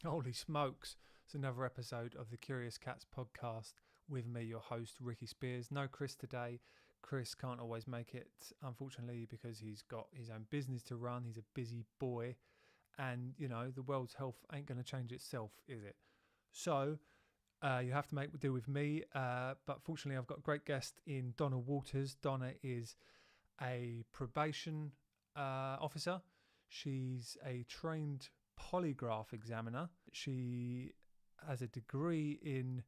Holy smokes. It's another episode of the Curious Cats podcast with me, your host, Ricky Spears. No Chris today. Chris can't always make it, unfortunately, because he's got his own business to run. He's a busy boy. And, you know, the world's health ain't going to change itself, is it? So you have to make do with me. But fortunately, I've got a great guest in Donna Waters. Donna is a probation officer. She's a trained polygraph examiner. She has a degree in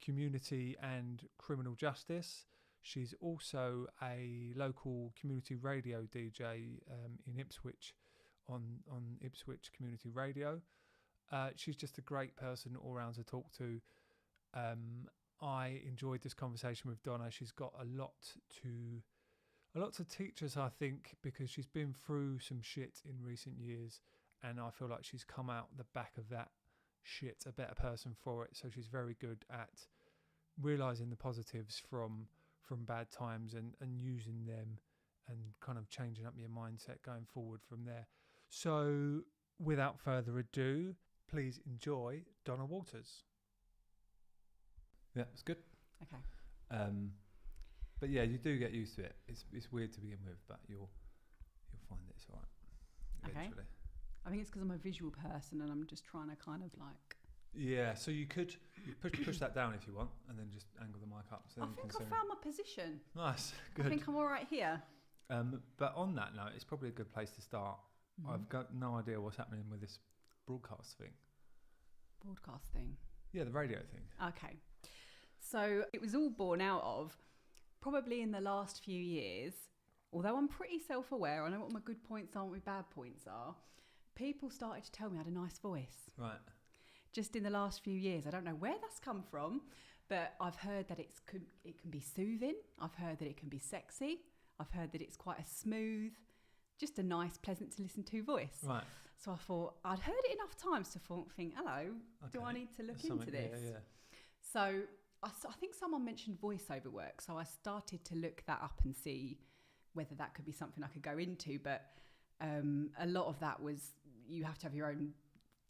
community and criminal justice. She's also a local community radio DJ in Ipswich on Ipswich Community Radio. She's just a great person all around to talk to. I enjoyed this conversation with Donna. She's got a lot to teach us, I think, because she's been through some shit in recent years. And I feel like she's come out the back of that shit a better person for it. So she's very good at realising the positives from bad times and using them and kind of changing up your mindset going forward from there. So without further ado, please enjoy Donna Waters. Yeah, it's good. Okay. But yeah, you do get used to it. It's weird to begin with, but you'll find it's all right eventually. Okay. I think it's because I'm a visual person and I'm just trying to kind of like... Yeah, so you could push that down if you want and then just angle the mic up. So I think I found my position. Nice, good. I think I'm all right here. But on that note, it's probably a good place to start. Mm-hmm. I've got no idea what's happening with this broadcast thing. Broadcast thing? Yeah, the radio thing. Okay. So it was all born out of probably in the last few years, although I'm pretty self-aware, I know what my good points are and what my bad points are, people started to tell me I had a nice voice. Right. Just in the last few years. I don't know where that's come from, but I've heard that it can be soothing. I've heard that it can be sexy. I've heard that it's quite a smooth, just a nice, pleasant to listen to voice. Right. So I thought, I'd heard it enough times to think, hello, okay, do I need to look into this? Yeah. So I think someone mentioned voiceover work. So I started to look that up and see whether that could be something I could go into. But a lot of that was you have to have your own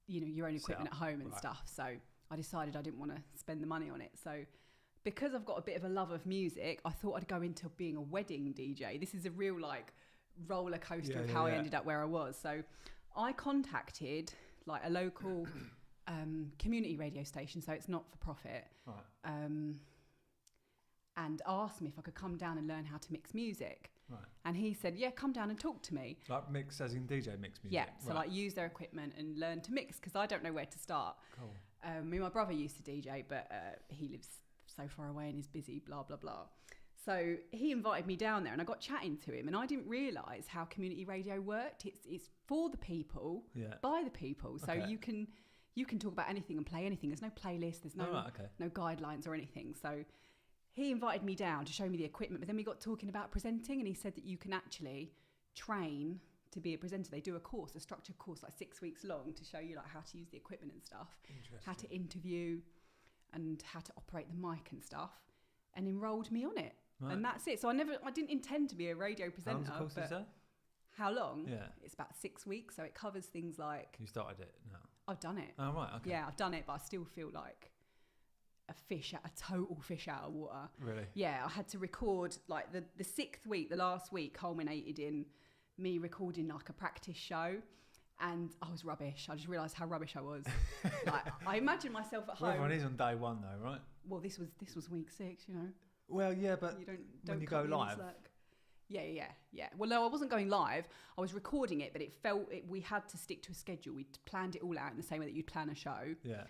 equipment at home and stuff. So I decided I didn't want to spend the money on it. So because I've got a bit of a love of music, I thought I'd go into being a wedding DJ. This is a real like roller coaster of how I ended up where I was. So I contacted like a local community radio station, so it's not for profit, right. And asked me if I could come down and learn how to mix music. Right. And he said, yeah, come down and talk to me. Like mix as in DJ mix music? Yeah, so like use their equipment and learn to mix, because I don't know where to start. Cool. Me and my brother used to DJ, but he lives so far away and is busy, blah, blah, blah. So he invited me down there and I got chatting to him, and I didn't realise how community radio worked. It's for the people, by the people. So you can talk about anything and play anything. There's no playlist, there's no guidelines or anything. So he invited me down to show me the equipment, but then we got talking about presenting, and he said that you can actually train to be a presenter. They do a course, a structured course, like 6 weeks long, to show you like how to use the equipment and stuff, how to interview and how to operate the mic and stuff, and enrolled me on it. Right. And that's it. So I didn't intend to be a radio presenter. How long is the course, is that? How long? Yeah. It's about 6 weeks, so it covers things like... You started it? No. I've done it. Oh, right, okay. Yeah, I've done it, but I still feel like a total fish out of water. Really? Yeah, I had to record, like, the 6th week, the last week, culminated in me recording, like, a practice show, and I was rubbish. I just realised how rubbish I was. Like, I imagine myself at home... Everyone is on day one, though, right? Well, this was week 6, you know. Well, yeah, but don't when you go live... Yeah. Well, no, I wasn't going live. I was recording it, but we had to stick to a schedule. We planned it all out in the same way that you'd plan a show. Yeah.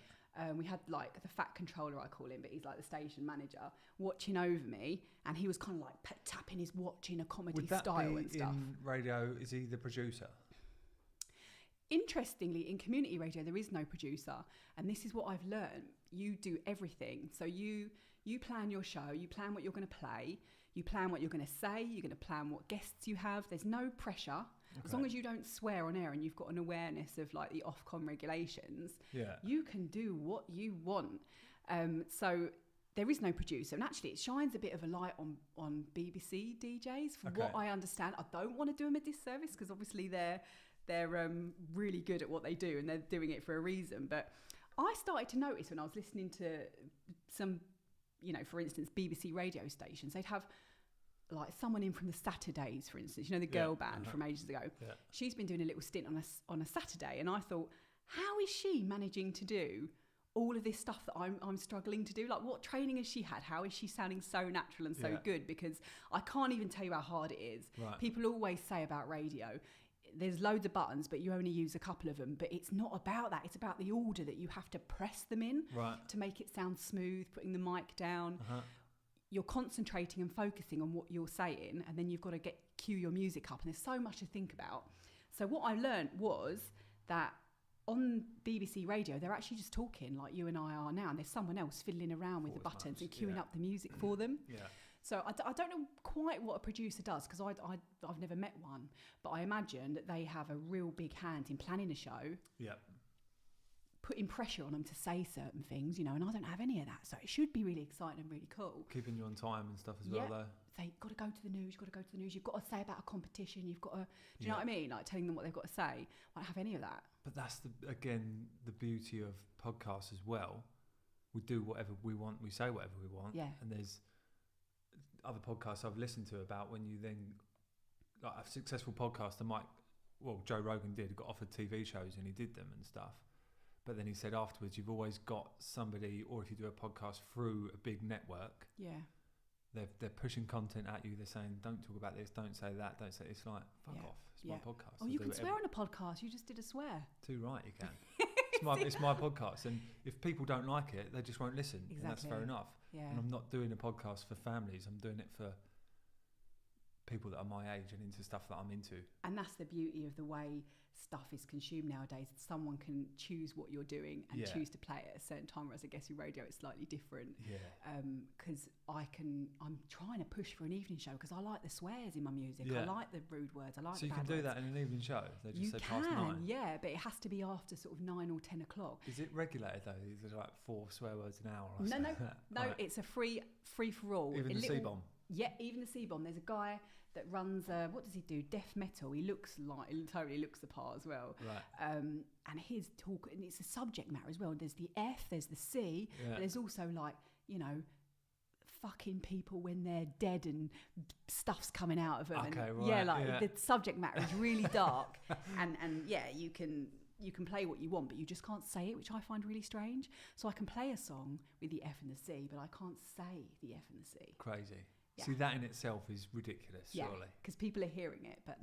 We had like the fat controller, I call him, but he's like the station manager, watching over me, and he was kind of like tapping his watch in a comedy style and stuff. In radio, is he the producer? Interestingly, in community radio, there is no producer. And this is what I've learned. You do everything. So you plan your show, you plan what you're going to play, you plan what you're going to say, you're going to plan what guests you have. There's no pressure. Okay. As long as you don't swear on air and you've got an awareness of like the Ofcom regulations, you can do what you want. So there is no producer. And actually, it shines a bit of a light on BBC DJs. From what I understand, I don't want to do them a disservice because obviously they're they're really good at what they do and they're doing it for a reason. But I started to notice when I was listening to some, you know, for instance, BBC radio stations, they'd have like someone in from the Saturdays, for instance, you know, the girl band from ages ago. Yeah. She's been doing a little stint on a Saturday, and I thought, how is she managing to do all of this stuff that I'm struggling to do? Like, what training has she had? How is she sounding so natural and so good? Because I can't even tell you how hard it is. Right. People always say about radio, there's loads of buttons, but you only use a couple of them. But it's not about that. It's about the order that you have to press them in to make it sound smooth, putting the mic down. You're concentrating and focusing on what you're saying, and then you've got to cue your music up. And there's so much to think about. So what I learned was that on BBC radio, they're actually just talking like you and I are now, and there's someone else fiddling around with the buttons and queuing up the music for them. Yeah. So I don't know quite what a producer does, because I've never met one, but I imagine that they have a real big hand in planning a show, putting pressure on them to say certain things, you know, and I don't have any of that. So it should be really exciting and really cool. Keeping you on time and stuff as well, though. So you've got to go to the news, you've got to say about a competition, you've got to, do you know what I mean? Like telling them what they've got to say. I don't have any of that. But that's, again, the beauty of podcasts as well. We do whatever we want, we say whatever we want. Yeah. And there's other podcasts I've listened to about when you then, like a successful podcaster Joe Rogan got offered TV shows and he did them and stuff. But then he said afterwards, you've always got somebody, or if you do a podcast through a big network, they're pushing content at you. They're saying, don't talk about this, don't say that, don't say. It's like, fuck off. It's my podcast. Oh, you can swear on a podcast. You just did a swear. Too right, you can. It's my podcast, and if people don't like it, they just won't listen. Exactly. And that's fair enough. Yeah. And I'm not doing a podcast for families. I'm doing it for people that are my age and into stuff that I'm into. And that's the beauty of the way stuff is consumed nowadays. Someone can choose what you're doing and choose to play it at a certain time, whereas I guess in radio it's slightly different. Because I'm trying to push for an evening show because I like the swears in my music. I like the rude words. I like so you can do words. that in an evening show? They just you say can, past 9? Yeah, but it has to be after sort of 9 or 10 o'clock. Is it regulated though? Is there like 4 swear words an hour or No, something? No, right. It's a free for all. Even the C-bomb? Yeah, even the C-bomb. There's a guy that runs what does he do? Death metal. He totally looks the part as well. Right. And his talk, and it's a subject matter as well. There's the F, there's the C, but there's also like, you know, fucking people when they're dead and stuff's coming out of them. Okay, and right. The subject matter is really dark. and you can play what you want, but you just can't say it, which I find really strange. So I can play a song with the F and the C, but I can't say the F and the C. Crazy. Yeah. See, that in itself is ridiculous, surely. Because people are hearing it, but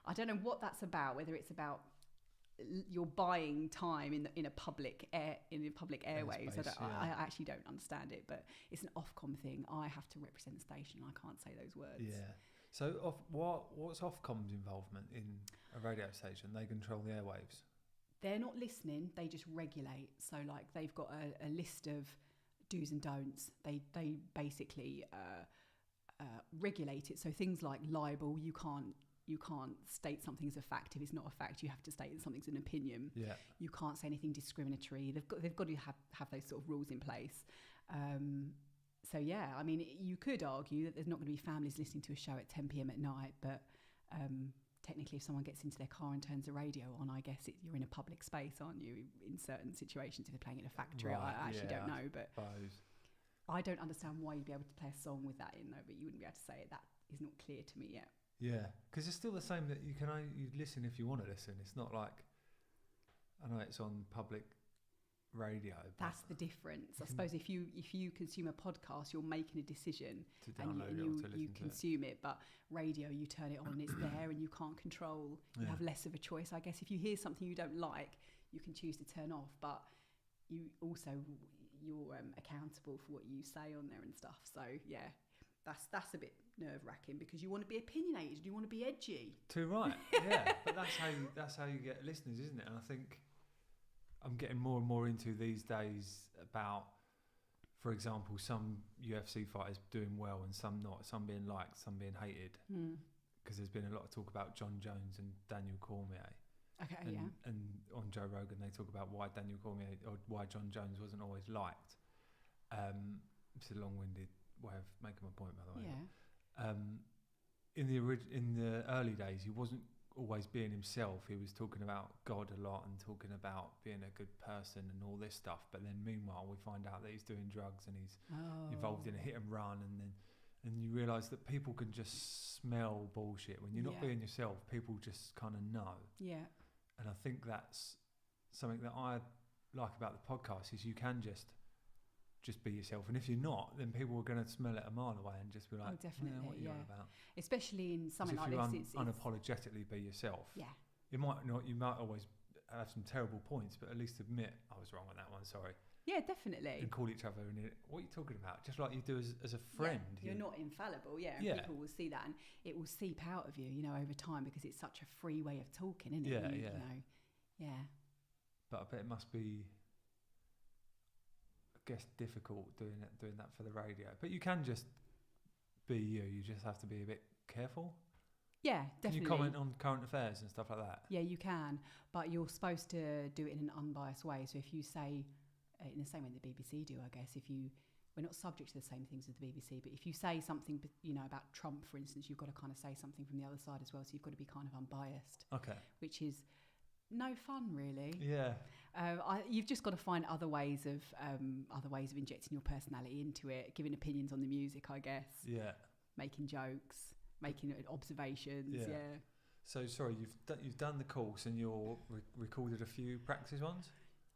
I don't know what that's about. Whether it's about you're buying time in a public airwaves. I actually don't understand it, but it's an Ofcom thing. I have to represent the station. I can't say those words. Yeah. So what's Ofcom's involvement in a radio station? They control the airwaves. They're not listening. They just regulate. So like they've got a list of do's and don'ts. They basically regulate it. So things like libel, you can't state something as a fact if it's not a fact. You have to state that something's an opinion. Yeah. You can't say anything discriminatory. They've got to have those sort of rules in place. So yeah, I mean, you could argue that there's not going to be families listening to a show at 10 p.m. at night, but technically if someone gets into their car and turns the radio on, I guess you're in a public space, aren't you, in certain situations if they're playing in a factory. Right, I actually don't know, but I don't understand why you'd be able to play a song with that in though, but you wouldn't be able to say it. That is not clear to me yet. Yeah, because it's still the same that you listen if you want to listen. It's not like, I know it's on public radio. That's the difference. I suppose if you consume a podcast, you're making a decision to download and you consume it. But radio, you turn it on, it's there, and you can't control. You have less of a choice, I guess. If you hear something you don't like, you can choose to turn off. But you're accountable for what you say on there and stuff. So yeah, that's a bit nerve-wracking because you want to be opinionated, you want to be edgy. Too right, yeah. But that's how you get listeners, isn't it? And I think I'm getting more and more into these days about, for example, some UFC fighters doing well and some not, some being liked, some being hated. Because there's been a lot of talk about John Jones and Daniel Cormier. Okay, and on Joe Rogan they talk about why Daniel Cormier or why John Jones wasn't always liked. It's a long-winded way of making my point, by the way. Yeah. In the early days, he wasn't always being himself. He was talking about God a lot and talking about being a good person and all this stuff. But then meanwhile, we find out that he's doing drugs and he's involved in a hit and run. And you realise that people can just smell bullshit. When you're not being yourself, people just kind of know. Yeah. And I think that's something that I like about the podcast is you can just be yourself, and if you're not, then people are going to smell it a mile away and just be like, definitely, what are you on about? Especially in something like this, it's unapologetically be yourself. Yeah, you might always have some terrible points, but at least admit I was wrong on that one. Sorry. Yeah, definitely. And call each other and what are you talking about? Just like you do as a friend. Yeah, you're not infallible. Yeah, and people will see that, and it will seep out of you, over time, because it's such a free way of talking, isn't it? Yeah. But I bet it must be, I guess, difficult doing that for the radio. But you can just be you. You just have to be a bit careful. Yeah, definitely. Can you comment on current affairs and stuff like that? Yeah, you can, but you're supposed to do it in an unbiased way. So if you say, in the same way the BBC do, I guess, we're not subject to the same things as the BBC, but if you say something, about Trump, for instance, you've got to kind of say something from the other side as well. So you've got to be kind of unbiased. Okay. Which is no fun, really. Yeah. You've just got to find other ways of injecting your personality into it, giving opinions on the music, I guess. Yeah. Making jokes, making observations. Yeah. So sorry, you've done the course and you're recorded a few practice ones.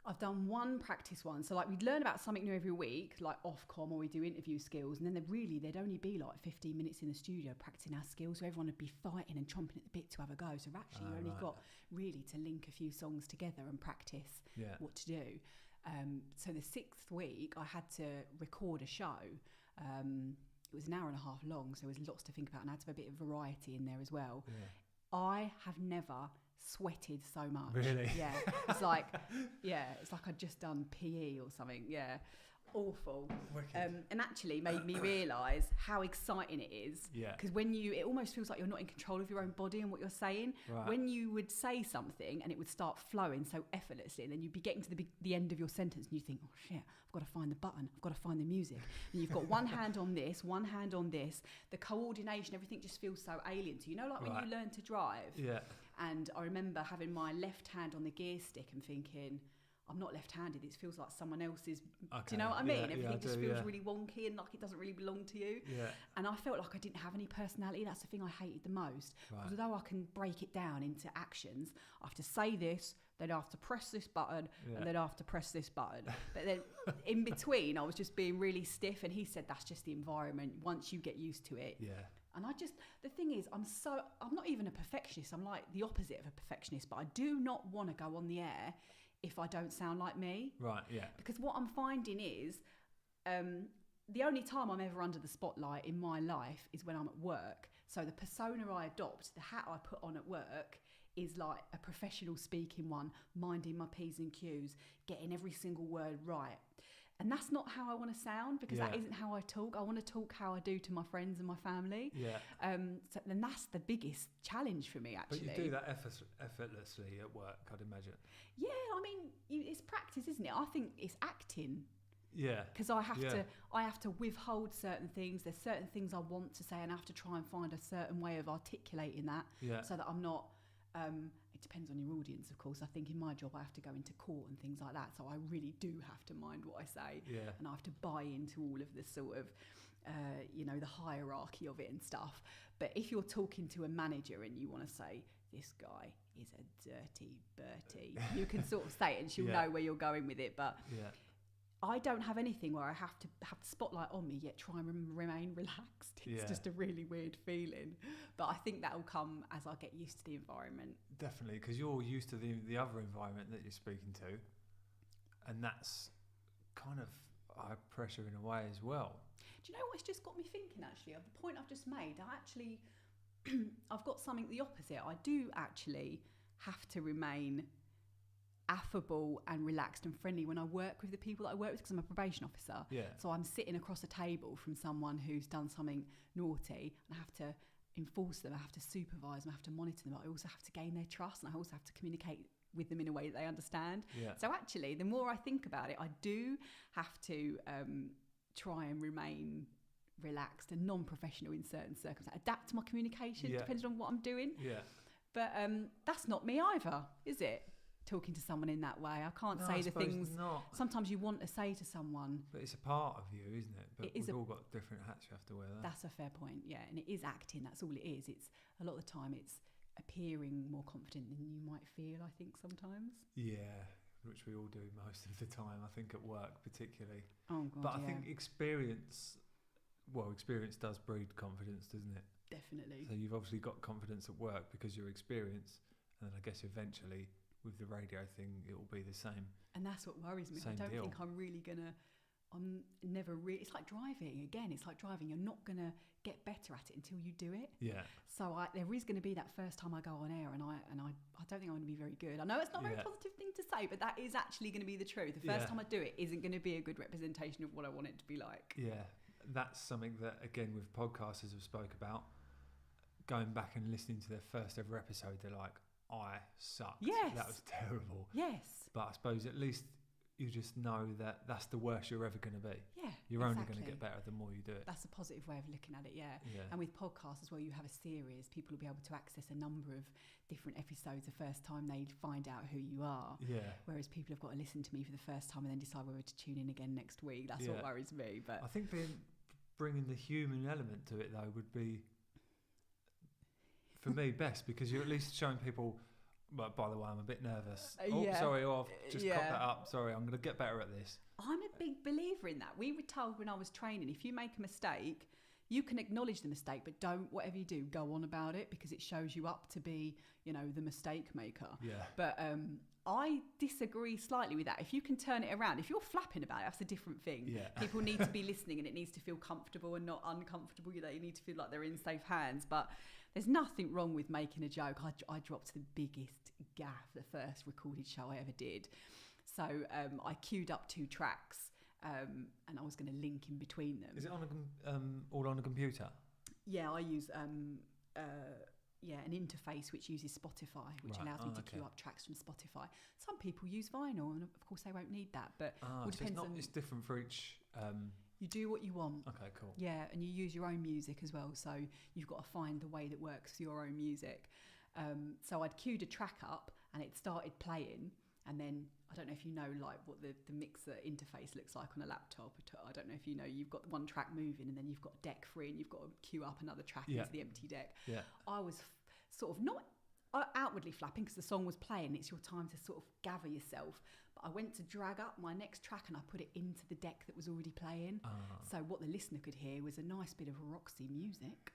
I've done one practice one. So we'd learn about something new every week, like Ofcom, or we do interview skills. And then there'd only be 15 minutes in the studio practicing our skills. So everyone would be fighting and chomping at the bit to have a go. So actually you only got really to link a few songs together and practice what to do. So the 6th week I had to record a show. It was an hour and a half long. So there was lots to think about, and I had to have a bit of variety in there as well. Yeah. I have never sweated so much. Really? Yeah. It's like I'd just done PE or something. Yeah. Awful. And actually made me realise how exciting it is. Yeah. Because it almost feels like you're not in control of your own body and what you're saying. Right. When you would say something and it would start flowing so effortlessly, and then you'd be getting to the end of your sentence and you think, oh shit, I've got to find the button, I've got to find the music. And you've got one hand on this, one hand on this, the coordination, everything just feels so alien to you. When you learn to drive. Yeah. And I remember having my left hand on the gear stick and thinking, I'm not left-handed. It feels like someone else's. Okay. Do you know what I mean? Everything I just feels really wonky and like it doesn't really belong to you. Yeah. And I felt like I didn't have any personality. That's the thing I hated the most. Right. Although I can break it down into actions, I have to say this, then I have to press this button, and then I have to press this button. But then in between, I was just being really stiff. And he said that's just the environment. Once you get used to it. Yeah. And the thing is, I'm not even a perfectionist. I'm like the opposite of a perfectionist. But I do not want to go on the air if I don't sound like me. Right, yeah. Because what I'm finding is the only time I'm ever under the spotlight in my life is when I'm at work. So the persona I adopt, the hat I put on at work, is like a professional speaking one, minding my P's and Q's, getting every single word right. And that's not how I want to sound, because that isn't how I talk. I want to talk how I do to my friends and my family. Yeah. So then that's the biggest challenge for me, actually. But you do that effortlessly at work, I'd imagine. Yeah, I mean, it's practice, isn't it? I think it's acting. Yeah. Because I have to withhold certain things. There's certain things I want to say, and I have to try and find a certain way of articulating that, so that I'm not. It depends on your audience, of course. I think in my job I have to go into court and things like that, so I really do have to mind what I say, and I have to buy into all of the sort of, the hierarchy of it and stuff. But if you're talking to a manager and you want to say, this guy is a dirty Bertie, you can sort of say it and she'll know where you're going with it. But I don't have anything where I have to have the spotlight on me yet try and remain relaxed. It's just a really weird feeling. But I think that will come as I get used to the environment. Definitely, because you're used to the other environment that you're speaking to. And that's kind of high pressure in a way as well. Do you know what's just got me thinking, actually? Of the point I've just made, I've got something the opposite. I do actually have to remain affable and relaxed and friendly when I work with the people that I work with, because I'm a probation officer. Yeah. So I'm sitting across a table from someone who's done something naughty, and I have to enforce them, I have to supervise them, I have to monitor them. I also have to gain their trust, and I also have to communicate with them in a way that they understand. Yeah. So actually, the more I think about it, I do have to try and remain relaxed and non-professional in certain circumstances. Adapt to my communication depending on what I'm doing. Yeah. But that's not me either, is it? Talking to someone in that way. I can't say the things sometimes you want to say to someone. But it's a part of you, isn't it? But we've all got different hats you have to wear there. That's a fair point, yeah. And it is acting, that's all it is. It's a lot of the time it's appearing more confident than you might feel, I think, sometimes. Yeah, which we all do most of the time, I think, at work particularly. Oh, God, but I think experience does breed confidence, doesn't it? Definitely. So you've obviously got confidence at work because you're experienced, and I guess eventually with the radio thing it will be the same. And that's what worries me. I don't think I'm really gonna. It's like driving again. It's like driving. You're not gonna get better at it until you do it. Yeah. So there is going to be that first time I go on air, and I don't think I'm going to be very good. I know it's not a very positive thing to say, but that is actually going to be the truth. The first time I do it isn't going to be a good representation of what I want it to be like. Yeah, that's something that again with podcasters have spoke about. Going back and listening to their first ever episode, they're like, I sucked. Yes. That was terrible. Yes. But I suppose at least you just know that that's the worst you're ever going to be. Yeah. You're only going to get better the more you do it. That's a positive way of looking at it, yeah. And with podcasts as well, you have a series. People will be able to access a number of different episodes the first time they find out who you are. Yeah. Whereas people have got to listen to me for the first time and then decide whether to tune in again next week. That's what worries me. But I think bringing the human element to it, though, would be, for me, best, because you're at least showing people, but by the way, I'm a bit nervous. Sorry, I've just cut that up. Sorry, I'm going to get better at this. I'm a big believer in that. We were told when I was training, if you make a mistake, you can acknowledge the mistake, but don't, whatever you do, go on about it, because it shows you up to be, the mistake maker. Yeah. But I disagree slightly with that. If you can turn it around, if you're flapping about it, that's a different thing. Yeah. People need to be listening, and it needs to feel comfortable and not uncomfortable. You need to feel like they're in safe hands. But there's nothing wrong with making a joke. I dropped the biggest gaffe the first recorded show I ever did. So I queued up 2 tracks, and I was going to link in between them. Is it all on a computer? Yeah, I use an interface which uses Spotify, which allows me to queue up tracks from Spotify. Some people use vinyl, and of course they won't need that. But depends on. It's different for each. You do what you want. Okay, cool. Yeah, and you use your own music as well, so you've got to find the way that works for your own music. So I'd queued a track up, and it started playing, and then I don't know if you know like what the mixer interface looks like on a laptop. I don't know if you know, you've got one track moving, and then you've got deck free, and you've got to queue up another track into the empty deck. Yeah. I was sort of not outwardly flapping because the song was playing. It's your time to sort of gather yourself. But I went to drag up my next track, and I put it into the deck that was already playing. So what the listener could hear was a nice bit of Roxy music.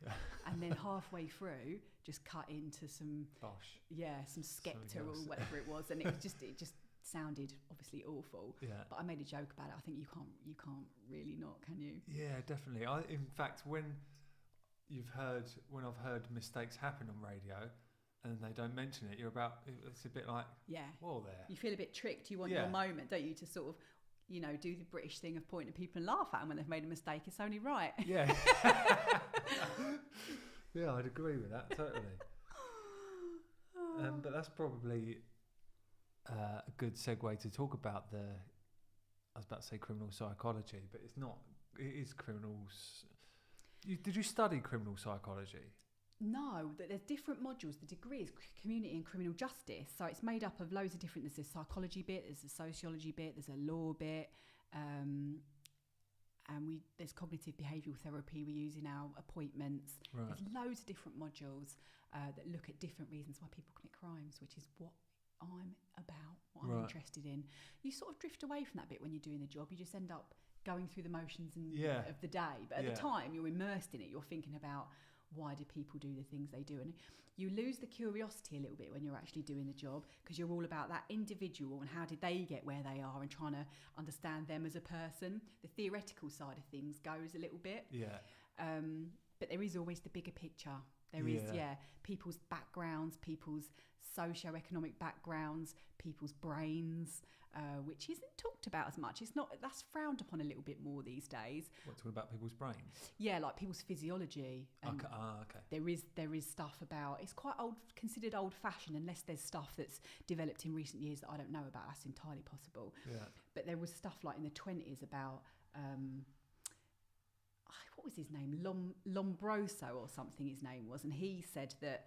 And then halfway through, just cut into some some Skepta or whatever it was, and it just sounded obviously awful. Yeah. But I made a joke about it. I think you can't really not, can you? Yeah, definitely. In fact, when I've heard mistakes happen on radio and they don't mention it, it's a bit like, well, there. You feel a bit tricked. You want your moment, don't you, to sort of, do the British thing of pointing at people and laugh at them when they've made a mistake. It's only right. Yeah. Yeah, I'd agree with that, totally. But that's probably a good segue to talk about I was about to say criminal psychology, but it's not. It is criminals. Did you study criminal psychology? No, there's different modules. The degree is community and criminal justice. So it's made up of loads of different, there's a psychology bit, there's a sociology bit, there's a law bit. And there's cognitive behavioural therapy we use in our appointments. Right. There's loads of different modules that look at different reasons why people commit crimes, which is what I'm about, what I'm interested in. You sort of drift away from that bit when you're doing the job. You just end up going through the motions of the day. But at the time, you're immersed in it. You're thinking about, why do people do the things they do? And you lose the curiosity a little bit when you're actually doing the job, because you're all about that individual and how did they get where they are, and trying to understand them as a person. The theoretical side of things goes a little bit. But there is always the bigger picture. There is people's backgrounds, people's socio-economic backgrounds, people's brains, which isn't talked about as much. That's frowned upon a little bit more these days. What, talking about people's brains? Yeah, like people's physiology. Okay. There is stuff about, it's quite considered old-fashioned, unless there's stuff that's developed in recent years that I don't know about. That's entirely possible. Yeah. But there was stuff like in the 1920s about what was his name? Lombroso or something his name was, and he said that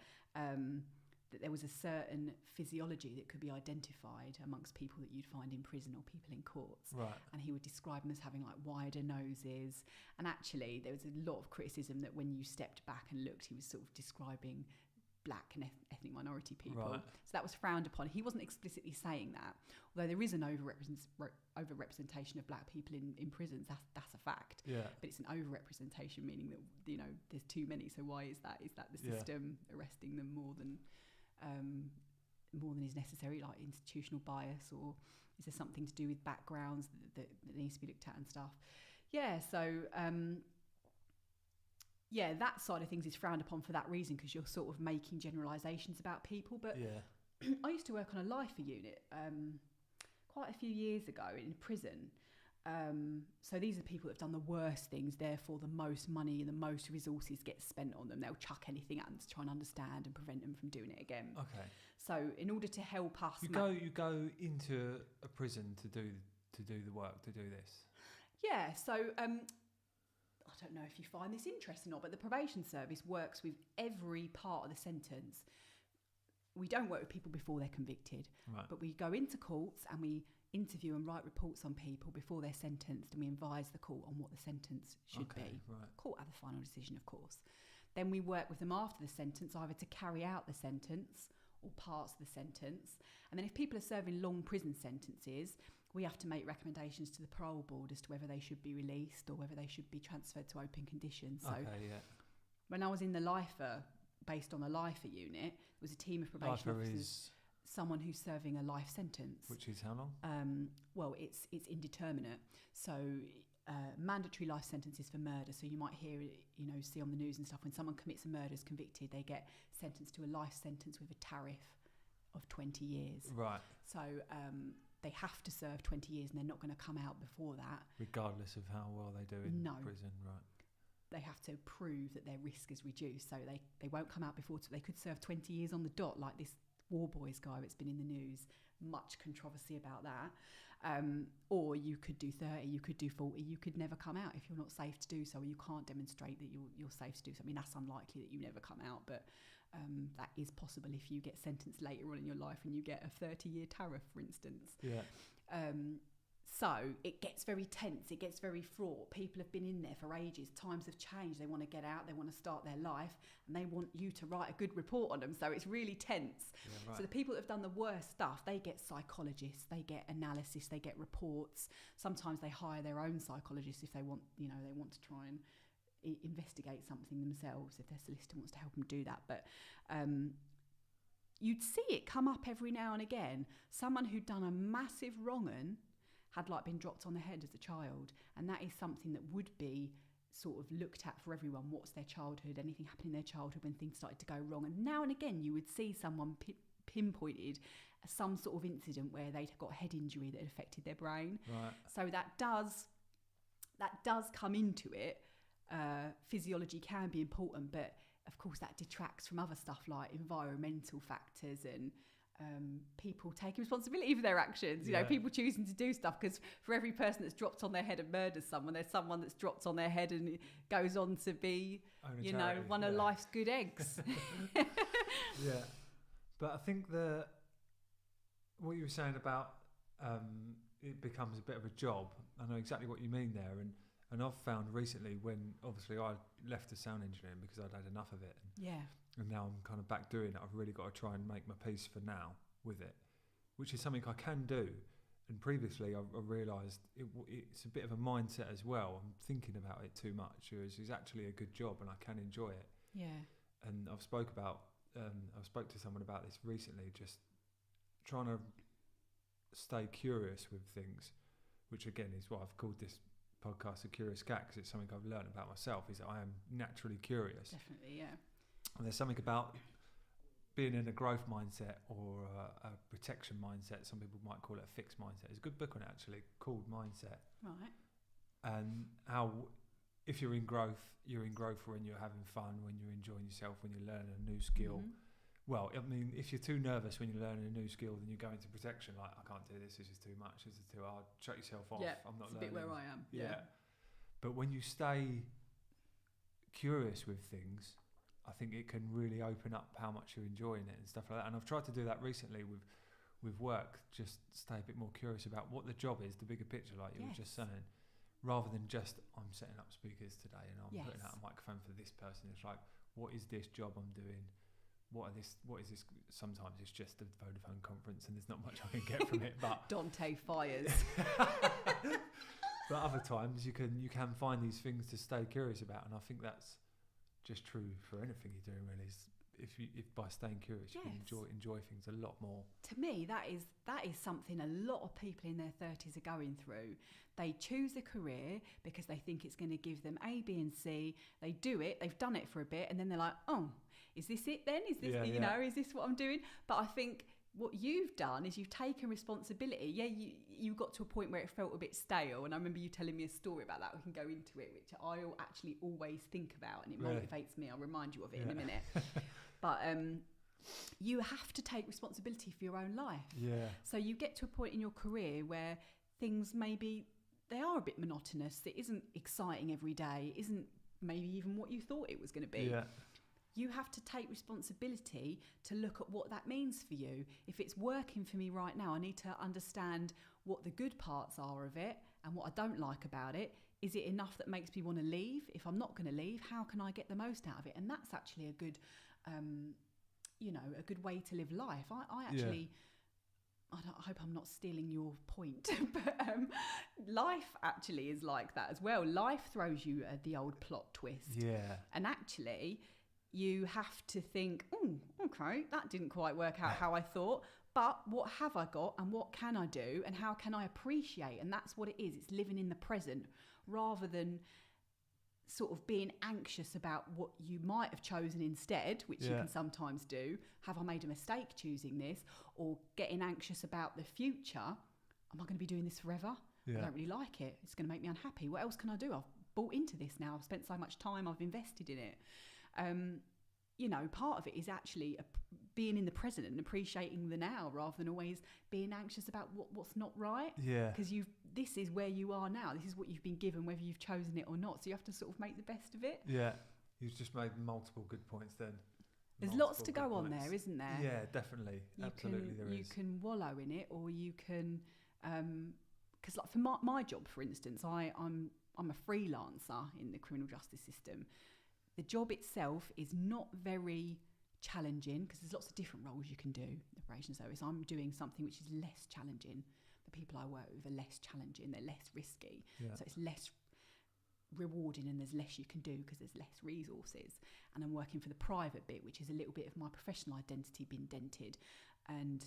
that there was a certain physiology that could be identified amongst people that you'd find in prison or people in courts. Right. And he would describe them as having like wider noses. And actually, there was a lot of criticism that when you stepped back and looked, he was sort of describing black and ethnic minority people. Right. So that was frowned upon. He wasn't explicitly saying that, although there is an over-representation of black people in prisons. That's a fact. Yeah. But it's an over-representation, meaning that, you know, there's too many. So why is that? Is that the system arresting them more than is necessary, like institutional bias, or is there something to do with backgrounds that needs to be looked at and stuff? Yeah, so that side of things is frowned upon for that reason, because you're sort of making generalisations about people. But I used to work on a lifer unit quite a few years ago in a prison. So these are people that have done the worst things, therefore the most money and the most resources get spent on them. They'll chuck anything at them to try and understand and prevent them from doing it again. Okay. So in order to help us... You go into a prison to do the work, to do this? Yeah, so I don't know if you find this interesting or not, but the probation service works with every part of the sentence. We don't work with people before they're convicted, right. But we go into courts and we interview and write reports on people before they're sentenced, and we advise the court on what the sentence should be. Right. Court have the final decision, of course. Then we work with them after the sentence, either to carry out the sentence or parts of the sentence. And then if people are serving long prison sentences, we have to make recommendations to the parole board as to whether they should be released or whether they should be transferred to open conditions. So when I was in the lifer, based on the lifer unit, there was a team of probation officers. Someone who's serving a life sentence. Which is how long? Well, it's indeterminate. So mandatory life sentences for murder. So you might hear, see on the news and stuff, when someone commits a murder, is convicted, they get sentenced to a life sentence with a tariff of 20 years. Right. So they have to serve 20 years and they're not going to come out before that. Regardless of how well they do in prison, right. They have to prove that their risk is reduced. So they won't come out before, they could serve 20 years on the dot, like this War Boys guy that's been in the news. Much controversy about that. Or you could do 30, you could do 40, you could never come out if you're not safe to do so, or you can't demonstrate that you're safe to do so. I mean, that's unlikely that you never come out, but that is possible if you get sentenced later on in your life and you get a 30-year tariff, for instance. Yeah. So it gets very tense, it gets very fraught. People have been in there for ages, times have changed, they want to get out, they want to start their life, and they want you to write a good report on them, so it's really tense. Yeah, right. So the people that have done the worst stuff, they get psychologists, they get analysis, they get reports. Sometimes they hire their own psychologists if they want, they want to try and investigate something themselves, if their solicitor wants to help them do that. But you'd see it come up every now and again. Someone who'd done a massive wrong-un had been dropped on the head as a child, and that is something that would be sort of looked at for everyone. What's their childhood, anything happened in their childhood when things started to go wrong, and now and again you would see someone pinpointed as some sort of incident where they'd got a head injury that had affected their brain. Right. So that does come into it. Physiology can be important, but of course that detracts from other stuff like environmental factors and people taking responsibility for their actions, people choosing to do stuff, because for every person that's dropped on their head and murders someone, there's someone that's dropped on their head and goes on to be one of life's good eggs. Yeah, but I think what you were saying about it becomes a bit of a job, I know exactly what you mean there, and I've found recently, when obviously I left the sound engineering because I'd had enough of it, and now I'm kind of back doing it, I've really got to try and make my peace for now with it, which is something I can do. And previously I realised it's a bit of a mindset as well. I'm thinking about it too much. It's actually a good job and I can enjoy it. Yeah. And I spoke to someone about this recently, just trying to stay curious with things, which again is why I've called this podcast A Curious Cat, because it's something I've learned about myself, is that I am naturally curious. Definitely, yeah. And there's something about being in a growth mindset or a protection mindset. Some people might call it a fixed mindset. There's a good book on it actually called Mindset. Right. And how if you're in growth when you're having fun, when you're enjoying yourself, when you're learning a new skill. Mm-hmm. Well, I mean, if you're too nervous when you're learning a new skill, then you go into protection, like, I can't do this is too much, this is too hard, shut yourself off, I'm not learning. It's a bit where I am. Yeah. But when you stay curious with things, I think it can really open up how much you're enjoying it and stuff like that. And I've tried to do that recently with work, just stay a bit more curious about what the job is, the bigger picture, like you were just saying, rather than just I'm setting up speakers today and I'm putting out a microphone for this person. It's like, what is this job I'm doing? What is this? Sometimes it's just a Vodafone conference and there's not much I can get from it. But Dante fires. But other times you can find these things to stay curious about, and I think that's just true for anything you're doing, really. If by staying curious you can enjoy things a lot more. To me, that is something a lot of people in their 30s are going through. They choose a career because they think it's going to give them A, B, and C. They do it. They've done it for a bit, and then they're like, "Oh, is this it then? Is this is this what I'm doing?" But I think what you've done is you've taken responsibility. Yeah, you got to a point where it felt a bit stale, and I remember you telling me a story about that. We can go into it, which I actually always think about, and it motivates me. I'll remind you of it in a minute. But you have to take responsibility for your own life. Yeah. So you get to a point in your career where things they are a bit monotonous. It isn't exciting every day. It isn't maybe even what you thought it was going to be. Yeah. You have to take responsibility to look at what that means for you. If it's working for me right now, I need to understand what the good parts are of it and what I don't like about it. Is it enough that makes me want to leave? If I'm not going to leave, how can I get the most out of it? And that's actually a good, a good way to live life. I actually... I hope I'm not stealing your point, but life actually is like that as well. Life throws you the old plot twist. Yeah. And actually, you have to think, oh, okay, that didn't quite work out how I thought, but what have I got and what can I do and how can I appreciate? And that's what it is. It's living in the present rather than sort of being anxious about what you might have chosen instead, which you can sometimes do. Have I made a mistake choosing this? Or getting anxious about the future. Am I going to be doing this forever? I don't really like it. It's going to make me unhappy. What else can I do? I've bought into this now. I've spent so much time. I've invested in it. Part of it is actually being in the present and appreciating the now rather than always being anxious about what's not right. Yeah. Because this is where you are now. This is what you've been given, whether you've chosen it or not. So you have to sort of make the best of it. Yeah. You've just made multiple good points then. There's lots to go on there, isn't there? Yeah, definitely. Absolutely there is. You can wallow in it, or you can... Because like for my job, for instance, I'm a freelancer in the criminal justice system. The job itself is not very challenging because there's lots of different roles you can do in the probation service. I'm doing something which is less challenging. The people I work with are less challenging. They're less risky. Yeah. So it's less rewarding and there's less you can do because there's less resources. And I'm working for the private bit, which is a little bit of my professional identity being dented. And,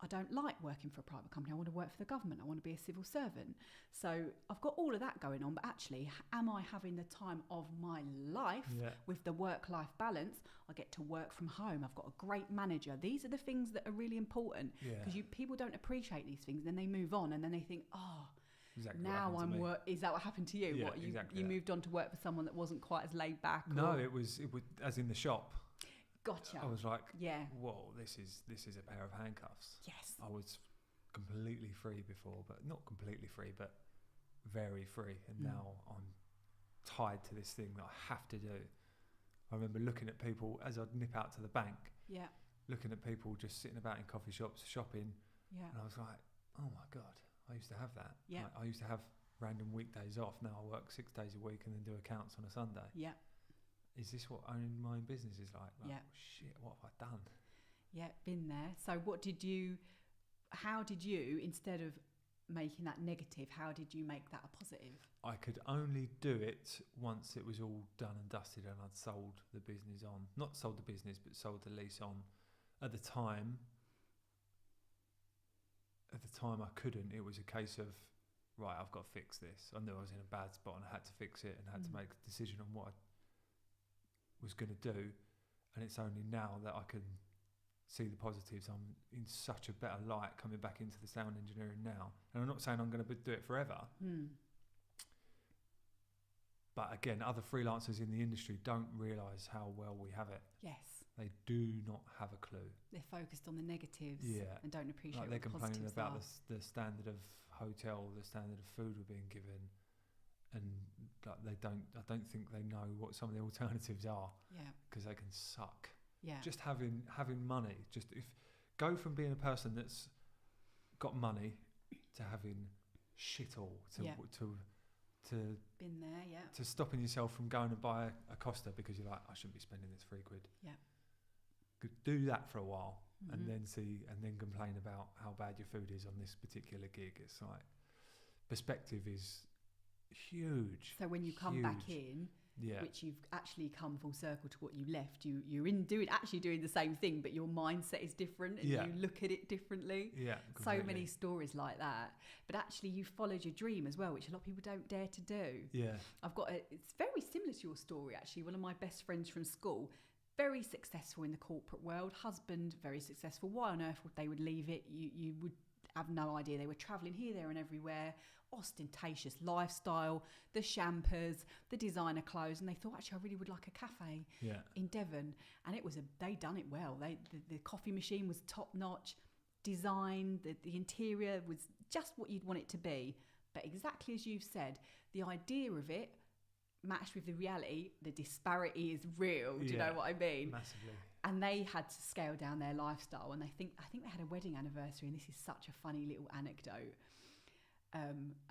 I don't like working for a private company. I want to work for the government. I want to be a civil servant. So I've got all of that going on. But actually, am I having the time of my life with the work-life balance? I get to work from home. I've got a great manager. These are the things that are really important because people don't appreciate these things. Then they move on and then they think, exactly now I'm work. Is that what happened to you? Yeah, you moved on to work for someone that wasn't quite as laid back? No, it was as in the shop. Gotcha. I was like, whoa, this is a pair of handcuffs. Yes. I was completely free before, but not completely free, but very free. And now I'm tied to this thing that I have to do. I remember looking at people as I'd nip out to the bank, looking at people just sitting about in coffee shops, shopping. Yeah. And I was like, oh my God, I used to have that. Yeah. Like, I used to have random weekdays off. Now I work 6 days a week and then do accounts on a Sunday. Yeah. Is this what owning my own business is like? Shit, what have I done? Yeah, been there. So how did you, instead of making that negative, how did you make that a positive? I could only do it once it was all done and dusted and I'd sold the business on. Not sold the business, but sold the lease on. At the time I couldn't. It was a case of, right, I've got to fix this. I knew I was in a bad spot and I had to fix it and had to make a decision on what I was going to do, and it's only now that I can see the positives. I'm in such a better light coming back into the sound engineering now, and I'm not saying I'm going to do it forever, but again, other freelancers in the industry don't realise how well we have it. Yes, they do not have a clue. They're focused on the negatives and don't appreciate like they're complaining about the standard of hotel, the standard of food we're being given, and like I don't think they know what some of the alternatives are, Yeah. because they can suck. Yeah. Just having money, just if go from being a person that's got money to having shit all, to Been there, yeah. to stopping yourself from going and buy a Costa because you're like, I shouldn't be spending this £3. Yeah. Could do that for a while, and Mm-hmm. then complain about how bad your food is on this particular gig. It's like, perspective is huge. So when you come back in, yeah, which you've actually come full circle to what you left, you're in doing the same thing, but your mindset is different and Yeah. you look at it differently. yeah, So completely. many stories like that. But actually you followed your dream as well, which a lot of people don't dare to do. Yeah, It's very similar to your story actually. One of my best friends from school, very successful in the corporate world, husband very successful. Why on earth would they would leave it? You would have no idea. They were travelling here, there and everywhere, ostentatious lifestyle, the champers, the designer clothes, and they thought, actually I really would like a cafe yeah, in Devon. And they done it well. The coffee machine was top notch, design, the interior was just what you'd want it to be. But exactly as you've said, the idea of it matched with the reality, the disparity is real. Do you know what I mean? massively. And they had to scale down their lifestyle. And I think they had a wedding anniversary, and this is such a funny little anecdote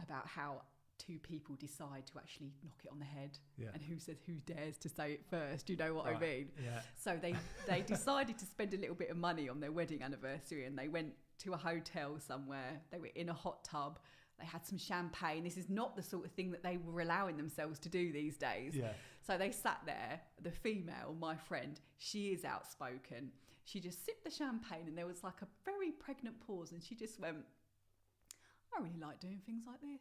about how two people decide to actually knock it on the head, Yeah. and who dares to say it first. Do you know what I mean? Yeah, So they decided to spend a little bit of money on their wedding anniversary, and they went to a hotel somewhere. They were in a hot tub. They had some champagne. This is not the sort of thing that they were allowing themselves to do these days. yeah, So they sat there. The female, my friend, she is outspoken. She just sipped the champagne, and there was like a very pregnant pause, and she just went, I really like doing things like this.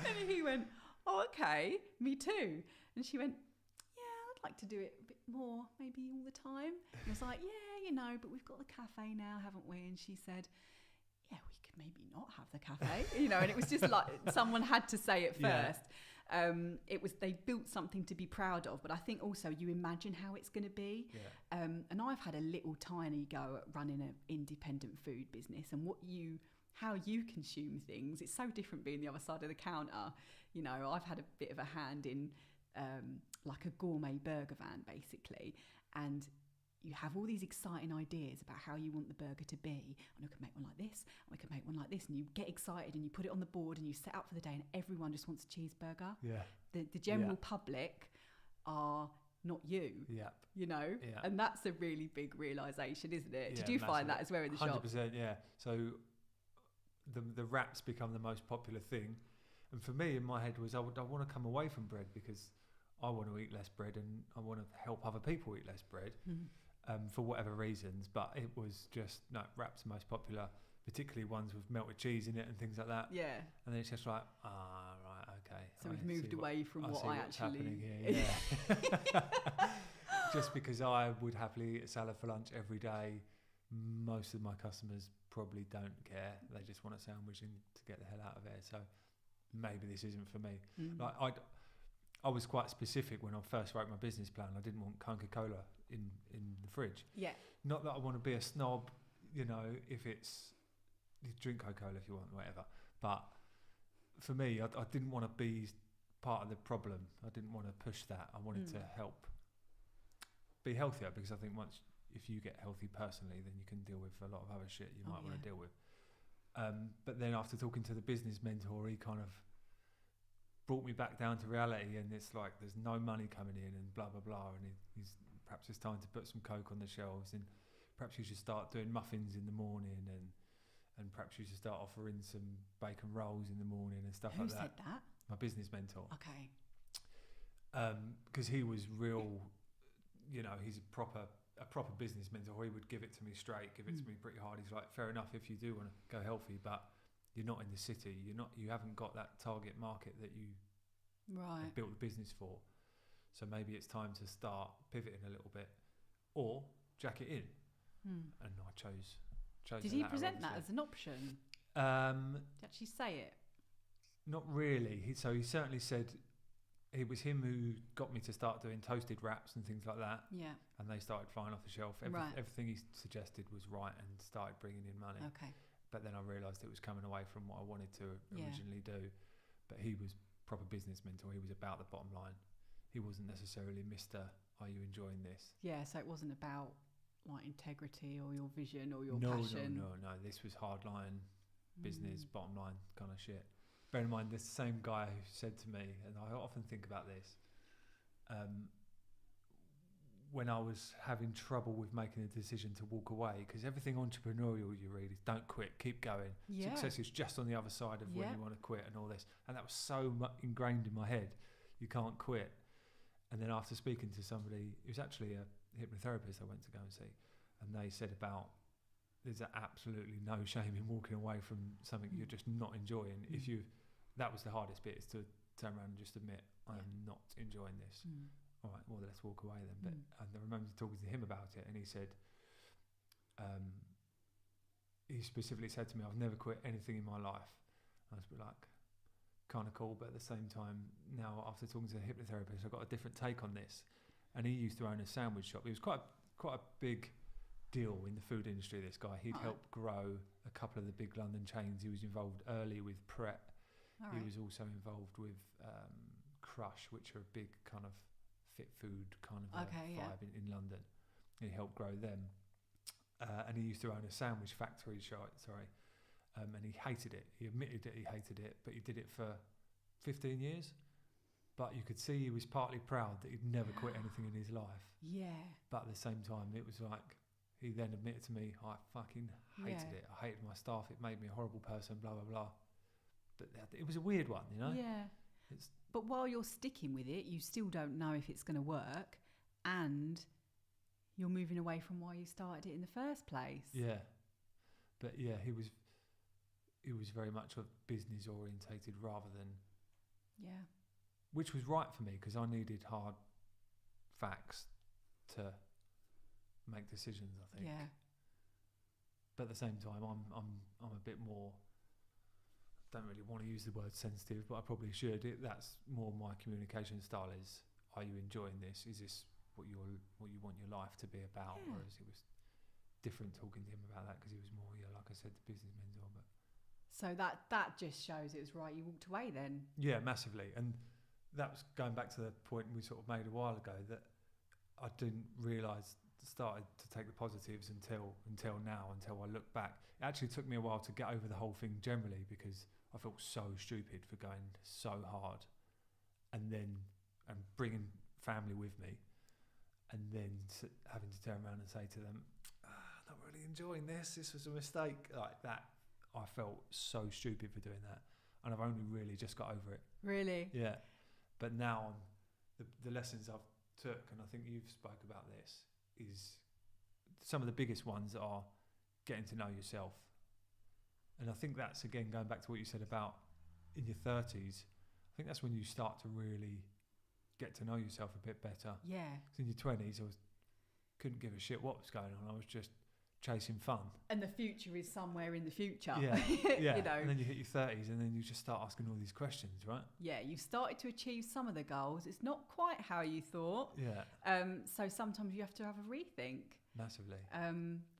And he went, oh, okay, me too. And she went, yeah, I'd like to do it a bit more, maybe all the time. And I was like, yeah, but we've got the cafe now, haven't we? And she said, yeah, we could maybe not have the cafe, and it was just like someone had to say it first. Yeah. They built something to be proud of, but I think also you imagine how it's going to be. yeah, And I've had a little tiny go at running an independent food business, and how you consume things, it's so different being the other side of the counter. I've had a bit of a hand in like a gourmet burger van basically, and you have all these exciting ideas about how you want the burger to be, and we could make one like this, and we could make one like this, and you get excited and you put it on the board and you set up for the day, and everyone just wants a cheeseburger. yeah, The general public are not you, yeah. and that's a really big realisation, isn't it? Yeah, Did you find massively. that as well in the shop? 100%, yeah. So the wraps become the most popular thing, and for me in my head was I want to come away from bread because I want to eat less bread and I want to help other people eat less bread. For whatever reasons, but it was just wraps are most popular, particularly ones with melted cheese in it and things like that. Yeah. And then it's just like, right, okay. So we've moved away from what I what's happening actually. here. Yeah. Just because I would happily eat a salad for lunch every day, most of my customers probably don't care. They just want a sandwich and to get the hell out of there. So maybe this isn't for me. Like I was quite specific when I first wrote my business plan. I didn't want Coca-Cola in the fridge. Yeah. Not that I want to be a snob, if it's, you drink Coca-Cola if you want, whatever. But for me, I didn't want to be part of the problem. I didn't want to push that. I wanted to help be healthier, because I think if you get healthy personally, then you can deal with a lot of other shit you might want to deal with. But then after talking to the business mentor, he kind of brought me back down to reality, and it's like there's no money coming in and blah blah blah, and he's perhaps it's time to put some Coke on the shelves, and perhaps you should start doing muffins in the morning, and perhaps you should start offering some bacon rolls in the morning and stuff like that. Who said that? My business mentor. Okay. Because he was real, he's a proper business mentor. He would give it to me straight, give it to me pretty hard. He's like, fair enough if you do want to go healthy, but you're not in the city. You haven't got that target market that you have built the business for. So maybe it's time to start pivoting a little bit, or jack it in. And I chose. Did he present that as an option? Did he actually say it? Not really. He certainly said it was him who got me to start doing toasted wraps and things like that. Yeah. And they started flying off the shelf. Everything he suggested was right and started bringing in money. Okay. But then I realised it was coming away from what I wanted to originally do. but he was proper business mentor. He was about the bottom line. He wasn't necessarily Mr. Are you enjoying this? Yeah, so it wasn't about like integrity or your vision or your passion. No. This was hardline business, bottom line kind of shit. Bear in mind, this same guy who said to me, and I often think about this, when I was having trouble with making a decision to walk away, because everything entrepreneurial you read is don't quit, keep going. Yeah. Success is just on the other side of when you want to quit and all this. And that was so ingrained in my head. You can't quit. And then after speaking to somebody, it was actually a hypnotherapist I went to go and see, and they said about there's absolutely no shame in walking away from something you're just not enjoying. That was the hardest bit, is to turn around and just admit I'm not enjoying this. All right, well, let's walk away then. But and I remember talking to him about it, and he said, he specifically said to me, I've never quit anything in my life. I was like, kind of cool, but at the same time, now after talking to a hypnotherapist, I've got a different take on this. And he used to own a sandwich shop. He was quite a big deal in the food industry, this guy. He'd helped grow a couple of the big London chains. He was involved early with Pret. He was also involved with Crush, which are a big kind of fit food kind of vibe in London. He helped grow them. And he used to own a sandwich factory, and he hated it. He admitted that he hated it, but he did it for 15 years. But you could see he was partly proud that he'd never quit anything in his life. Yeah. But at the same time, it was like, he then admitted to me, I fucking hated it. I hated my staff. It made me a horrible person, blah, blah, blah. But it was a weird one, you know? Yeah. But while you're sticking with it, you still don't know if it's going to work, and you're moving away from why you started it in the first place. Yeah. But yeah, he was very much a business orientated rather than... Yeah. Which was right for me, because I needed hard facts to make decisions, I think. Yeah. But at the same time, I'm a bit more... Don't really want to use the word sensitive, but I probably should. That's more my communication style is, are you enjoying this? Is this what you want your life to be about? Yeah. Whereas it was different talking to him about that, because he was more, like I said, the business mentor. But so that just shows it was right. You walked away then. Yeah, massively. And that was going back to the point we sort of made a while ago, that I didn't realise, started to take the positives until now, until I look back. It actually took me a while to get over the whole thing generally, because I felt so stupid for going so hard and bringing family with me, and then having to turn around and say to them, not really enjoying this, this was a mistake. Like that, I felt so stupid for doing that, and I've only really just got over it. Really? Yeah. But now the lessons I've took, and I think you've spoke about this, is some of the biggest ones are getting to know yourself. And I think that's, again, going back to what you said about in your 30s, I think that's when you start to really get to know yourself a bit better. Yeah. 'Cause in your 20s, couldn't give a shit what was going on. I was just chasing fun. And the future is somewhere in the future. Yeah, yeah. You know. And then you hit your 30s, and then you just start asking all these questions, right? Yeah, you've started to achieve some of the goals. It's not quite how you thought. Yeah. So sometimes you have to have a rethink. Massively.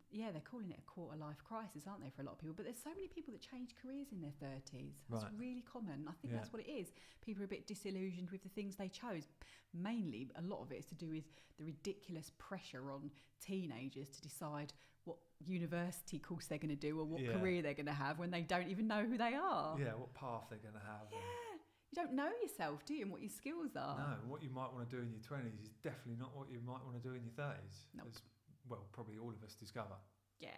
Yeah, they're calling it a quarter-life crisis, aren't they, for a lot of people? But there's so many people that change careers in their 30s. That's really common. I think that's what it is. People are a bit disillusioned with the things they chose. Mainly, a lot of it is to do with the ridiculous pressure on teenagers to decide what university course they're going to do or what career they're going to have when they don't even know who they are. Yeah, what path they're going to have. Yeah. You don't know yourself, do you, and what your skills are? No, what you might want to do in your 20s is definitely not what you might want to do in your 30s. Nope. As, well, probably all of us discover. Yeah.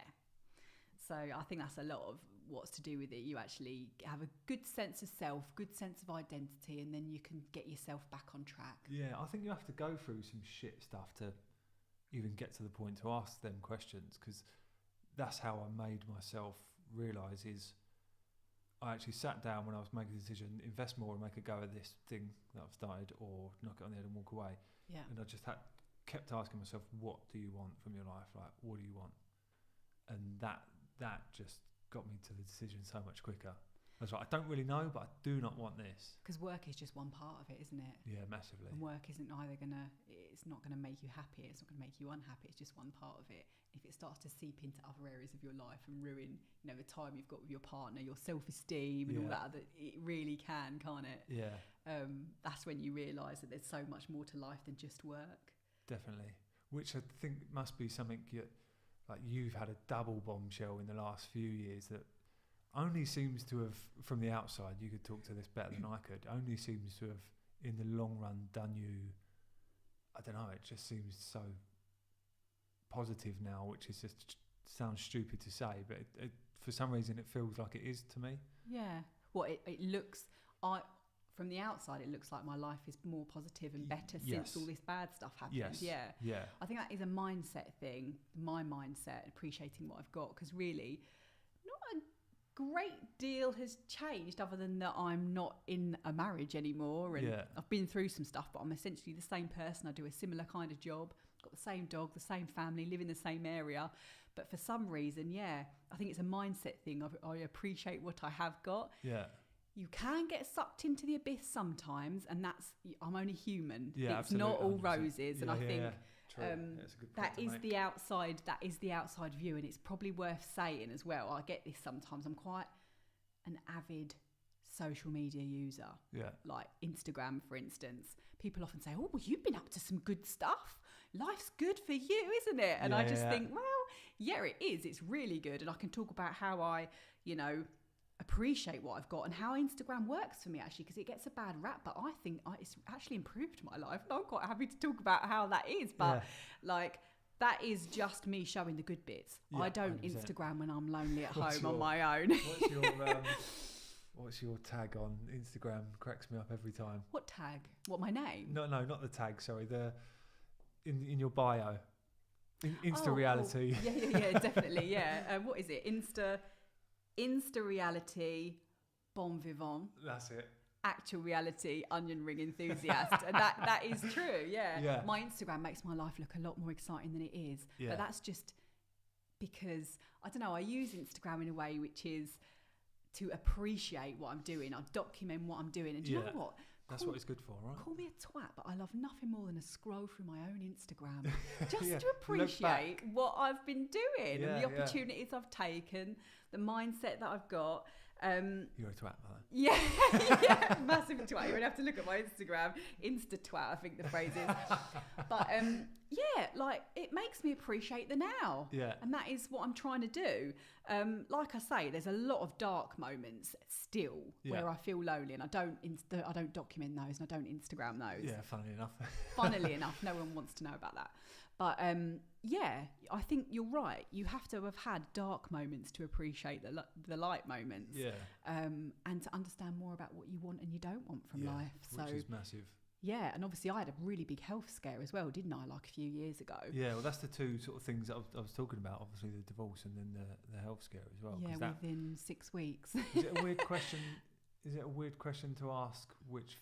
So I think that's a lot of what's to do with it. You actually have a good sense of self, good sense of identity, and then you can get yourself back on track. Yeah, I think you have to go through some shit stuff to even get to the point to ask them questions, because that's how I made myself realise is I actually sat down when I was making a decision, invest more and make a go at this thing that I've started, or knock it on the head and walk away. Yeah. And I just kept asking myself, what do you want from your life? Like, what do you want? And that just got me to the decision so much quicker. That's right. I don't really know, but I do not want this. Because work is just one part of it, isn't it? Yeah, massively. And work isn't it's not going to make you happy, it's not going to make you unhappy, it's just one part of it. If it starts to seep into other areas of your life and ruin, the time you've got with your partner, your self-esteem and all that, it really can't it? Yeah. That's when you realise that there's so much more to life than just work. Definitely. Which I think must be something you've had a double bombshell in the last few years that only seems to have, from the outside, you could talk to this better than I could, only seems to have, in the long run, done you, I don't know, it just seems so positive now, which is just sounds stupid to say, but it for some reason it feels like it is to me. Yeah. Well, it looks, from the outside, it looks like my life is more positive and better since all this bad stuff happened. Yes. Yeah. I think that is a mindset thing, my mindset, appreciating what I've got, because really, not a great deal has changed other than that I'm not in a marriage anymore, and I've been through some stuff, but I'm essentially the same person. I do a similar kind of job, got the same dog, the same family, live in the same area, but for some reason, I think it's a mindset thing. I appreciate what I have got. You can get sucked into the abyss sometimes, and I'm only human. It's not all roses, and I think that is the outside view, and it's probably worth saying as well. I get this sometimes. I'm quite an avid social media user. Like Instagram, for instance. People often say, "Oh, well, you've been up to some good stuff. Life's good for you, isn't it?" And I just think, well, yeah, it is. It's really good, and I can talk about how I, appreciate what I've got and how Instagram works for me, actually, because it gets a bad rap, but I think it's actually improved my life, and I'm quite happy to talk about how that is. But that is just me showing the good bits. I don't 100%. Instagram when I'm lonely at home on my own. What's your tag on Instagram? Cracks me up every time. What tag? What, my name? No, not the tag. Sorry, in your bio. Insta reality. Yeah, definitely. Yeah. What is it? Insta reality, bon vivant. That's it. Actual reality, onion ring enthusiast. And that is true. Yeah. My Instagram makes my life look a lot more exciting than it is. But that's just because, I don't know, I use Instagram in a way which is to appreciate what I'm doing. I document what I'm doing. And do you know what? That's what it's good for, right? Call me a twat, but I love nothing more than a scroll through my own Instagram just to appreciate what I've been doing and the opportunities I've taken, the mindset that I've got. You're a twat, by the way. Yeah, massive twat. You won't have to look at my Instagram. Insta twat, I think the phrase is. But it makes me appreciate the now. Yeah. And that is what I'm trying to do. Like I say, there's a lot of dark moments still where I feel lonely, and I don't document those, and I don't Instagram those. Yeah, funnily enough. Funnily enough, no one wants to know about that. But I think you're right. You have to have had dark moments to appreciate the light moments. Yeah. And to understand more about what you want and you don't want from life. Which is massive. Yeah, and obviously I had a really big health scare as well, didn't I? Like a few years ago. Yeah, well, that's the two sort of things that I was talking about. Obviously, the divorce and then the health scare as well. Yeah, within 6 weeks. Is it a weird question? Is it a weird question to ask? Which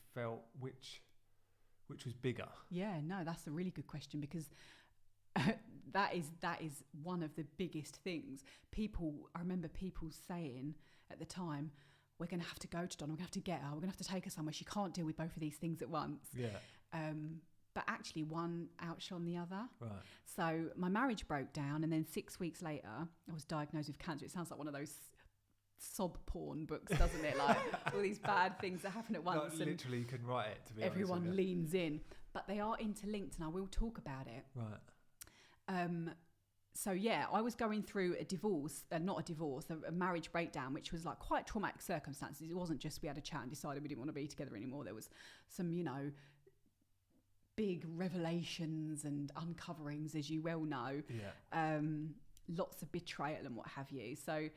was bigger? Yeah, no, that's a really good question, because that is one of the biggest things. I remember people saying at the time, "We're going to have to go to Donna, we're going to have to get her, we're going to have to take her somewhere. She can't deal with both of these things at once." Yeah. But actually one outshone the other. Right. So my marriage broke down, and then 6 weeks later, I was diagnosed with cancer. It sounds like one of those sob porn books, doesn't it? Like all these bad things that happen at once. Like, literally, you can write it, to be everyone honest. Leans in. But they are interlinked, and I will talk about it. Right. So I was going through a marriage breakdown, which was like quite traumatic circumstances. It wasn't just we had a chat and decided we didn't want to be together anymore. There was some, big revelations and uncoverings, as you well know. Yeah. Lots of betrayal and what have you. So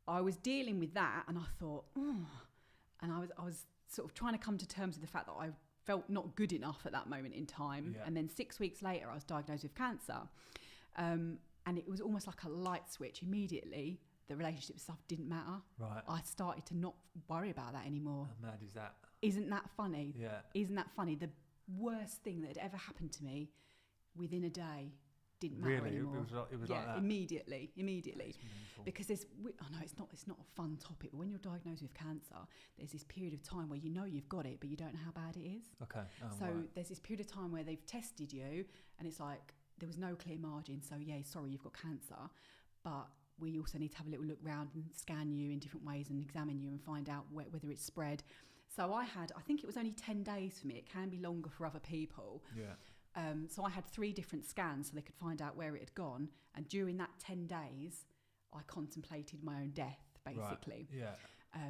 I was dealing with that, and I thought, and I was sort of trying to come to terms with the fact that I felt not good enough at that moment in time. Yeah. And then 6 weeks later, I was diagnosed with cancer. And it was almost like a light switch. Immediately, the relationship stuff didn't matter. Right. I started to not worry about that anymore. How mad is that? Isn't that funny? Yeah. Isn't that funny? The worst thing that had ever happened to me within a day didn't matter Really? anymore. It was like that? Immediately. That's mental. Because I know it's not a fun topic, but when you're diagnosed with cancer, there's this period of time where you know you've got it, but you don't know how bad it is. Okay. So right. there's this period of time where they've tested you, and it's like there was no clear margin. So sorry, you've got cancer, but we also need to have a little look round and scan you in different ways and examine you and find out whether it's spread. So I think it was only 10 days for me. It can be longer for other people. Yeah. So I had 3 different scans so they could find out where it had gone. And during that 10 days, I contemplated my own death, basically. Right. Yeah.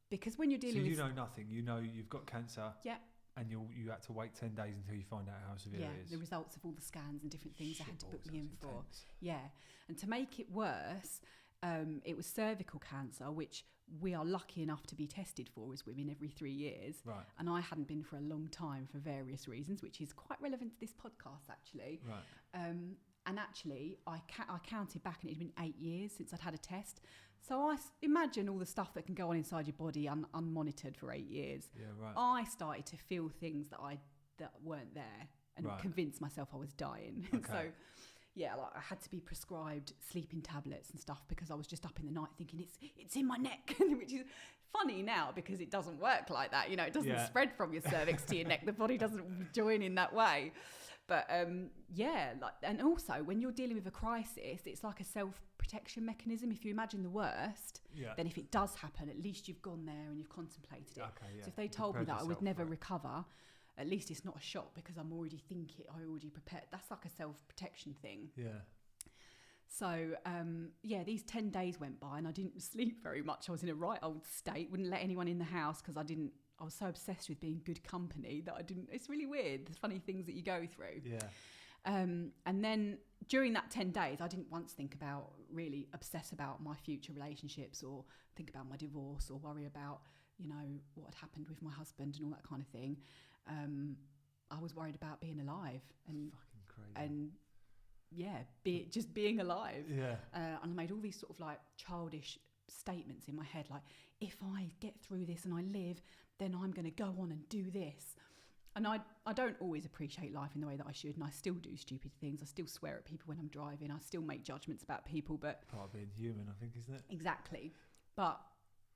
Because when you're dealing with... So you know nothing. You know you've got cancer. Yeah. And you had to wait 10 days until you find out how severe it is. The results of all the scans and different things I had to book me in for. Intense. Yeah. And to make it worse, it was cervical cancer, which we are lucky enough to be tested for as women every 3 years. Right. And I hadn't been for a long time for various reasons, which is quite relevant to this podcast, actually. Right. And actually, I counted back and it had been 8 years since I'd had a test. So imagine all the stuff that can go on inside your body unmonitored for 8 years. Yeah, right. I started to feel things that weren't there and convinced myself I was dying. Okay. So, yeah, like I had to be prescribed sleeping tablets and stuff because I was just up in the night thinking it's in my neck, which is funny now because it doesn't work like that. It doesn't spread from your cervix to your neck. The body doesn't join in that way. But and also when you're dealing with a crisis, it's like a self-protection mechanism. If you imagine the worst, then if it does happen, at least you've gone there and you've contemplated it. Okay, yeah. So if they told me that I would never recover, at least it's not a shock because I'm already thinking, I already prepared. That's like a self-protection thing. Yeah. So, these 10 days went by and I didn't sleep very much. I was in a right old state, wouldn't let anyone in the house because I was so obsessed with being good company that I didn't. It's really weird, the funny things that you go through. Yeah. And then during that 10 days, I didn't once really obsess about my future relationships or think about my divorce or worry about, what had happened with my husband and all that kind of thing. I was worried about being alive and fucking crazy. And just being alive. Yeah. And I made all these sort of like childish statements in my head, like, if I get through this and I live, then I'm going to go on and do this. And I don't always appreciate life in the way that I should, and I still do stupid things. I still swear at people when I'm driving. I still make judgments about people, but... Part of being human, I think, isn't it? Exactly. But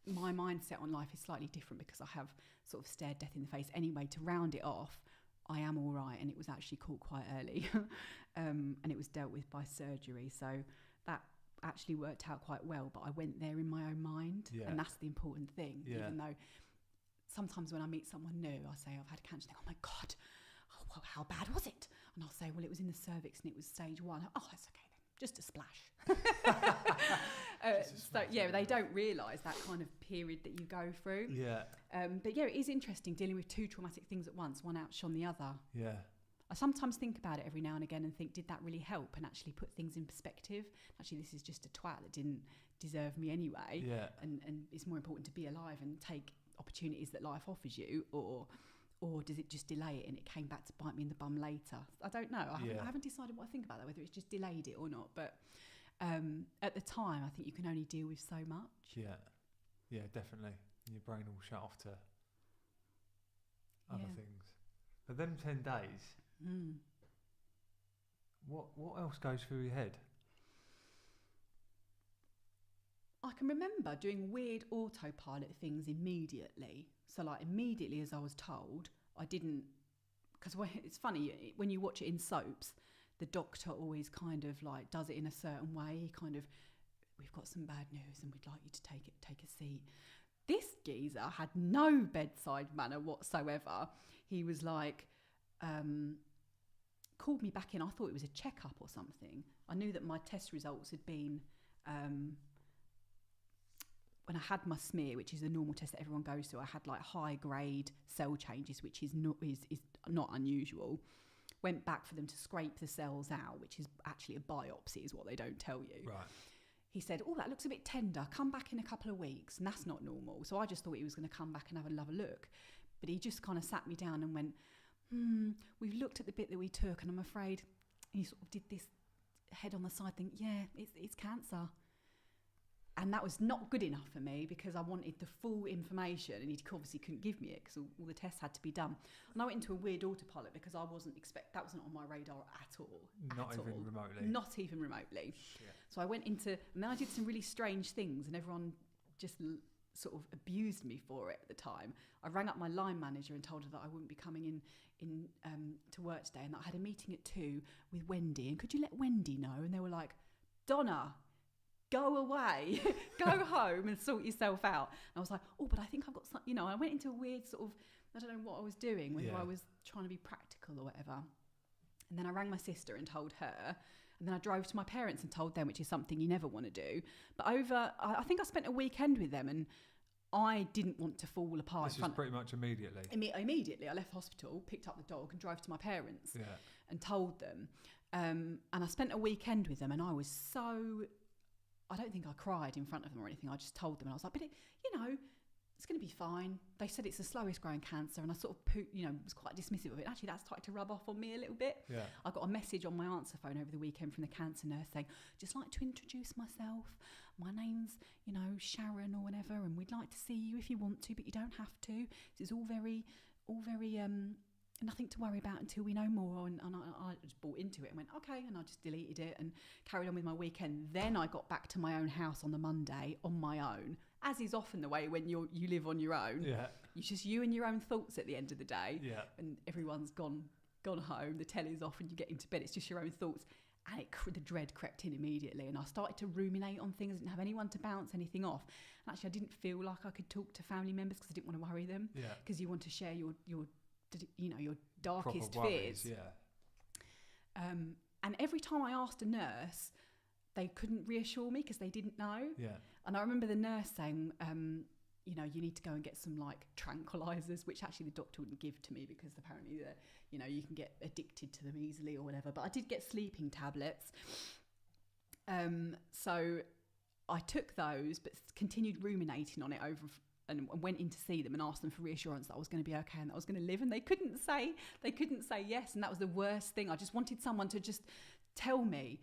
my mindset on life is slightly different because I have sort of stared death in the face. Anyway, to round it off, I am all right, and it was actually caught quite early. And it was dealt with by surgery. So that actually worked out quite well, but I went there in my own mind. Yeah. And that's the important thing, Yeah. even though... Sometimes when I meet someone new, I say, I've had cancer. They go, oh my God, how bad was it? And I'll say, well, it was in the cervix and it was stage 1. Oh, that's okay then, just a splash. They don't realise that kind of period that you go through. Yeah. But it is interesting dealing with 2 traumatic things at once, one outshone the other. Yeah. I sometimes think about it every now and again and think, did that really help and actually put things in perspective? Actually, this is just a twat that didn't deserve me anyway. Yeah. And it's more important to be alive and take opportunities that life offers you, or does it just delay it and it came back to bite me in the bum later? I don't know. I haven't decided what I think about that, whether it's just delayed it or not. But at the time, I think you can only deal with so much. Yeah, definitely. Your brain will shut off to other things. But them 10 days, what else goes through your head? I can remember doing weird autopilot things immediately. So like immediately as I was told, I didn't, because it's funny, when you watch it in soaps, the doctor always kind of like does it in a certain way. He kind of, we've got some bad news and we'd like you to take a seat. This geezer had no bedside manner whatsoever. He was like, called me back in. I thought it was a checkup or something. I knew that my test results had been... when I had my smear, which is the normal test that everyone goes through, I had like high grade cell changes, which is not unusual. Went back for them to scrape the cells out, which is actually a biopsy, is what they don't tell you. Right. He said, oh, that looks a bit tender. Come back in a couple of weeks. And that's not normal. So I just thought he was going to come back and have another look. But he just kind of sat me down and went, we've looked at the bit that we took, and I'm afraid he sort of did this head on the side thing. Yeah, it's cancer. And that was not good enough for me because I wanted the full information, and he obviously couldn't give me it because all the tests had to be done. And I went into a weird autopilot because I wasn't that wasn't on my radar at all. Not even remotely. Not even remotely. Shit. So I went into, and then I did some really strange things, and everyone just sort of abused me for it at the time. I rang up my line manager and told her that I wouldn't be coming in to work today, and that I had a meeting at 2 with Wendy, and could you let Wendy know? And they were like, Donna, go away, go home and sort yourself out. And I was like, oh, but I think I've got some, I went into a weird sort of, I don't know what I was doing, whether I was trying to be practical or whatever. And then I rang my sister and told her, and then I drove to my parents and told them, which is something you never want to do. But I think I spent a weekend with them, and I didn't want to fall apart. This was pretty much immediately. Immediately, I left hospital, picked up the dog and drove to my parents and told them. And I spent a weekend with them, and I was so... I don't think I cried in front of them or anything. I just told them, and I was like, but it's going to be fine. They said it's the slowest growing cancer, and I sort of, was quite dismissive of it. Actually, that started to rub off on me a little bit. Yeah. I got a message on my answer phone over the weekend from the cancer nurse saying, just like to introduce myself. My name's, Sharon or whatever, and we'd like to see you if you want to, but you don't have to. It's all very, nothing to worry about until we know more. And I just bought into it and went, okay, and I just deleted it and carried on with my weekend. Then I got back to my own house on the Monday on my own, as is often the way when you live on your own. Yeah. It's just you and your own thoughts at the end of the day. Yeah. And everyone's gone home, the telly's off, and you get into bed. It's just your own thoughts. And the dread crept in immediately, and I started to ruminate on things. I didn't have anyone to bounce anything off. And actually, I didn't feel like I could talk to family members because I didn't want to worry them. Yeah. Because you want to share your darkest fears. Yeah. And every time I asked a nurse, they couldn't reassure me because they didn't know. Yeah. And I remember the nurse saying, you need to go and get some like tranquilizers, which actually the doctor wouldn't give to me because apparently you can get addicted to them easily or whatever. But I did get sleeping tablets. So I took those, but continued ruminating on it and went in to see them and asked them for reassurance that I was going to be okay and that I was going to live, and they couldn't say yes, and that was the worst thing. I just wanted someone to just tell me.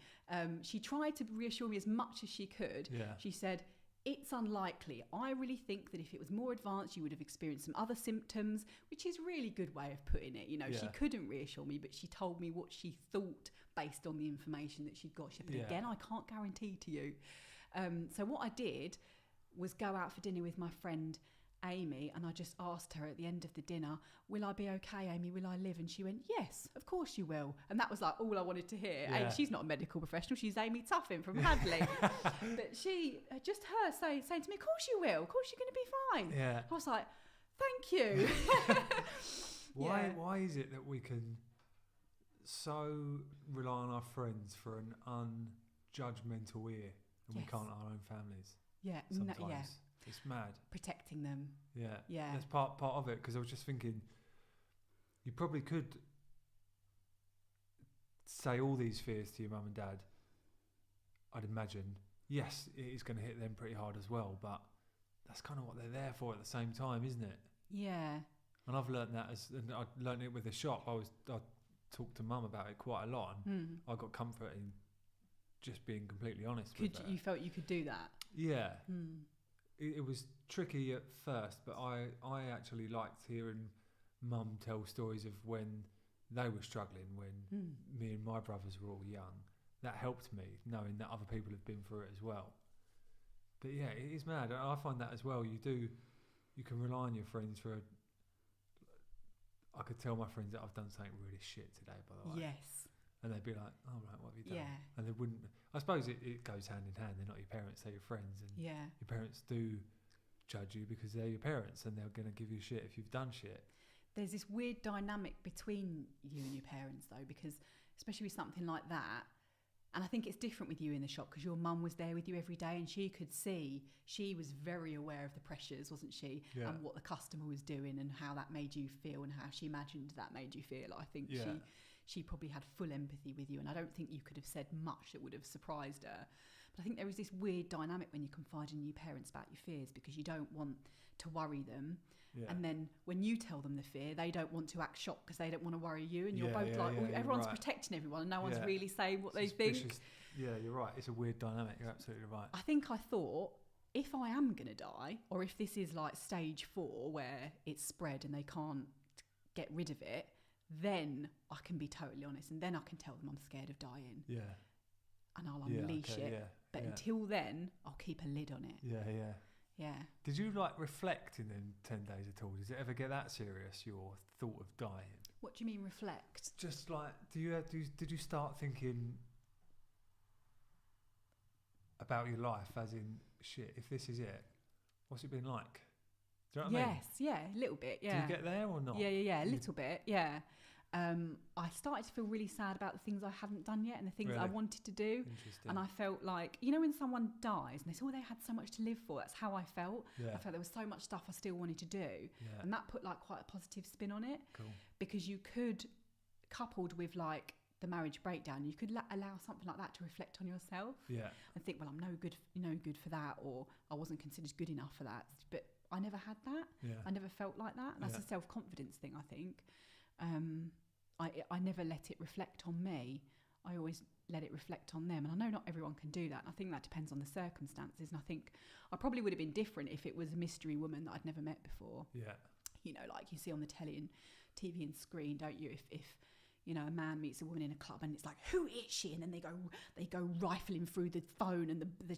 She tried to reassure me as much as she could. Yeah. She said, it's unlikely. I really think that if it was more advanced, you would have experienced some other symptoms, which is a really good way of putting it. She couldn't reassure me, but she told me what she thought based on the information that she'd got. She said, again, I can't guarantee to you. So what I did was go out for dinner with my friend Amy, and I just asked her at the end of the dinner, will I be okay, Amy? Will I live? And she went, yes, of course you will. And that was like all I wanted to hear. Yeah. And she's not a medical professional. She's Amy Tuffin from Hadley. But she, just her saying to me, of course you will. Of course you're going to be fine. Yeah. I was like, thank you. Why is it that we can so rely on our friends for an unjudgmental ear and we can't our own families? Yeah. Sometimes. It's mad. Protecting them. Yeah. Yeah. That's part of it, because I was just thinking, you probably could say all these fears to your mum and dad. I'd imagine. Yes, it is going to hit them pretty hard as well, but that's kind of what they're there for at the same time, isn't it? Yeah. And I've learned that and I learned it with the shop. I talked to mum about it quite a lot, and I got comfort in just being completely honest with her. You felt you could do that? Yeah. It was tricky at first, but I actually liked hearing mum tell stories of when they were struggling, when me and my brothers were all young. That helped me, knowing that other people have been through it as well. But yeah, it is mad. I find that as well. You can rely on your friends for I could tell my friends that I've done something really shit today, by the way. Yes. And they'd be like, oh, right, what have you done? Yeah. And they wouldn't... I suppose it goes hand in hand. They're not your parents, they're your friends. And your parents do judge you because they're your parents, and they're going to give you shit if you've done shit. There's this weird dynamic between you and your parents, though, because especially with something like that, and I think it's different with you in the shop because your mum was there with you every day, and she could see, she was very aware of the pressures, wasn't she? Yeah. And what the customer was doing and how that made you feel and how she imagined that made you feel. I think she probably had full empathy with you, and I don't think you could have said much that would have surprised her. But I think there is this weird dynamic when you confide in your parents about your fears, because you don't want to worry them. Yeah. And then when you tell them the fear, they don't want to act shocked because they don't want to worry you. And you're both everyone's protecting everyone and no one's really saying what they think. Yeah, you're right. It's a weird dynamic. You're absolutely right. I think I thought if I am going to die, or if this is like stage 4 where it's spread and they can't get rid of it, then I can be totally honest, and then I can tell them I'm scared of dying. Yeah. And I'll unleash it. Yeah, but until then, I'll keep a lid on it. Yeah. Did you like reflect in them 10 days at all? Did it ever get that serious, your thought of dying? What do you mean reflect? Just like, did you start thinking about your life as in, shit, if this is it, what's it been like? Do you know what I mean? Yes, yeah, a little bit, yeah. Did you get there or not? Yeah, a little bit, yeah. I started to feel really sad about the things I hadn't done yet and the things I wanted to do. Interesting. And I felt like, you know, when someone dies and they say, oh, they had so much to live for, that's how I felt. Yeah. I felt there was so much stuff I still wanted to do. Yeah. And that put like quite a positive spin on it. Cool. Because you could, coupled with like the marriage breakdown, you could allow something like that to reflect on yourself. Yeah. And think, well, I'm no good for that, or I wasn't considered good enough for that. But I never had that. Yeah. I never felt like that. That's a self-confidence thing, I think. I never let it reflect on me. I always let it reflect on them. And I know not everyone can do that. And I think that depends on the circumstances. And I think I probably would have been different if it was a mystery woman that I'd never met before. Yeah. You know, like you see on the TV and screen, don't you? If you know, a man meets a woman in a club and it's like, who is she? And then they go rifling through the phone and the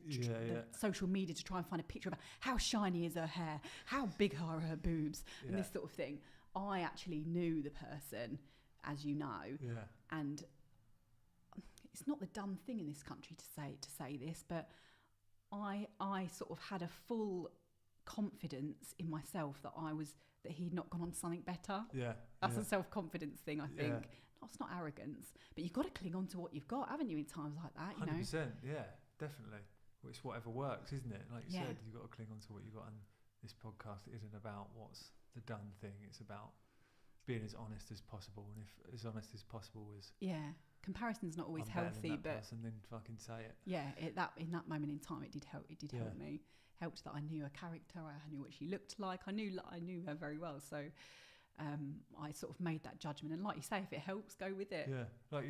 social media to try and find a picture of her. How shiny is her hair? How big are her boobs? And this sort of thing. I actually knew the person, as you know, and it's not the done thing in this country to say this, but I sort of had a full confidence in myself that he'd not gone on to something better. That's a self-confidence thing, I think. No, it's not arrogance, but you've got to cling on to what you've got, haven't you, in times like that? 100%, yeah, definitely. It's whatever works, isn't it? Like you said, you've got to cling on to what you've got, and this podcast isn't about what's the done thing. It's about being as honest as possible, and if as honest as possible as comparison's not always healthy, but and then fucking say it. In that moment in time, it did help. It did help me. Helped that I knew her character. I knew what she looked like. I knew her very well. So I sort of made that judgment. And like you say, if it helps, go with it. Yeah, like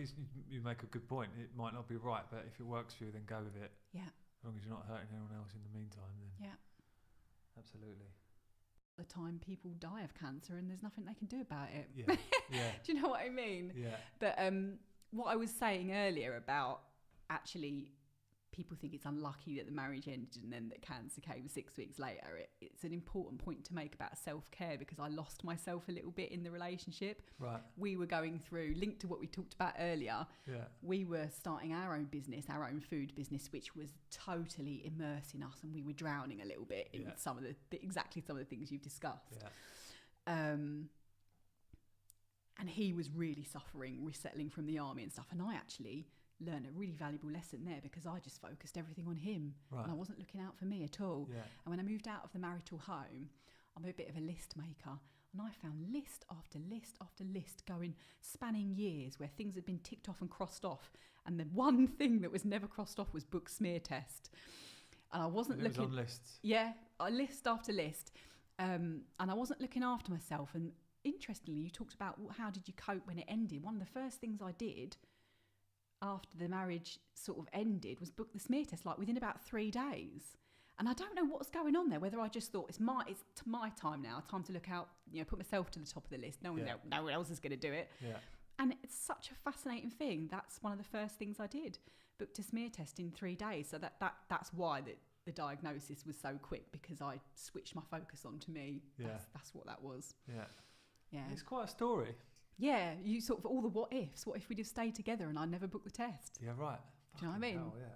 you make a good point. It might not be right, but if it works for you, then go with it. Yeah. As long as you're not hurting anyone else in the meantime, then absolutely. The time people die of cancer and there's nothing they can do about it. Yeah. Do you know what I mean? Yeah. But what I was saying earlier about actually people think it's unlucky that the marriage ended and then that cancer came 6 weeks later, it's an important point to make about self-care, because I lost myself a little bit in the relationship. Right. We were going through, linked to what we talked about earlier, we were starting our own business, our own food business, which was totally immersing us, and we were drowning a little bit in some of the things you've discussed. And he was really suffering, resettling from the army and stuff, and I actually learned a really valuable lesson there, because I just focused everything on him, and I wasn't looking out for me at all. And when I moved out of the marital home, I'm a bit of a list maker, and I found list after list after list spanning years where things had been ticked off and crossed off, and the one thing that was never crossed off was book smear test. And I wasn't looking on lists. List after list, and I wasn't looking after myself. And interestingly, you talked about how did you cope when it ended. One of the first things I did after the marriage sort of ended was book the smear test, like within about 3 days. And I don't know what's going on there, whether I just thought it's my time now, time to look out, put myself to the top of the list. No one else is going to do it. And it's such a fascinating thing. That's one of the first things I did, booked a smear test in 3 days. So that's why the diagnosis was so quick, because I switched my focus onto me. That's what that was. Yeah. It's quite a story. Yeah, you sort of all the what ifs. What if we just stayed together and I never booked the test? Yeah, right. Do you know what I mean? Hell, yeah.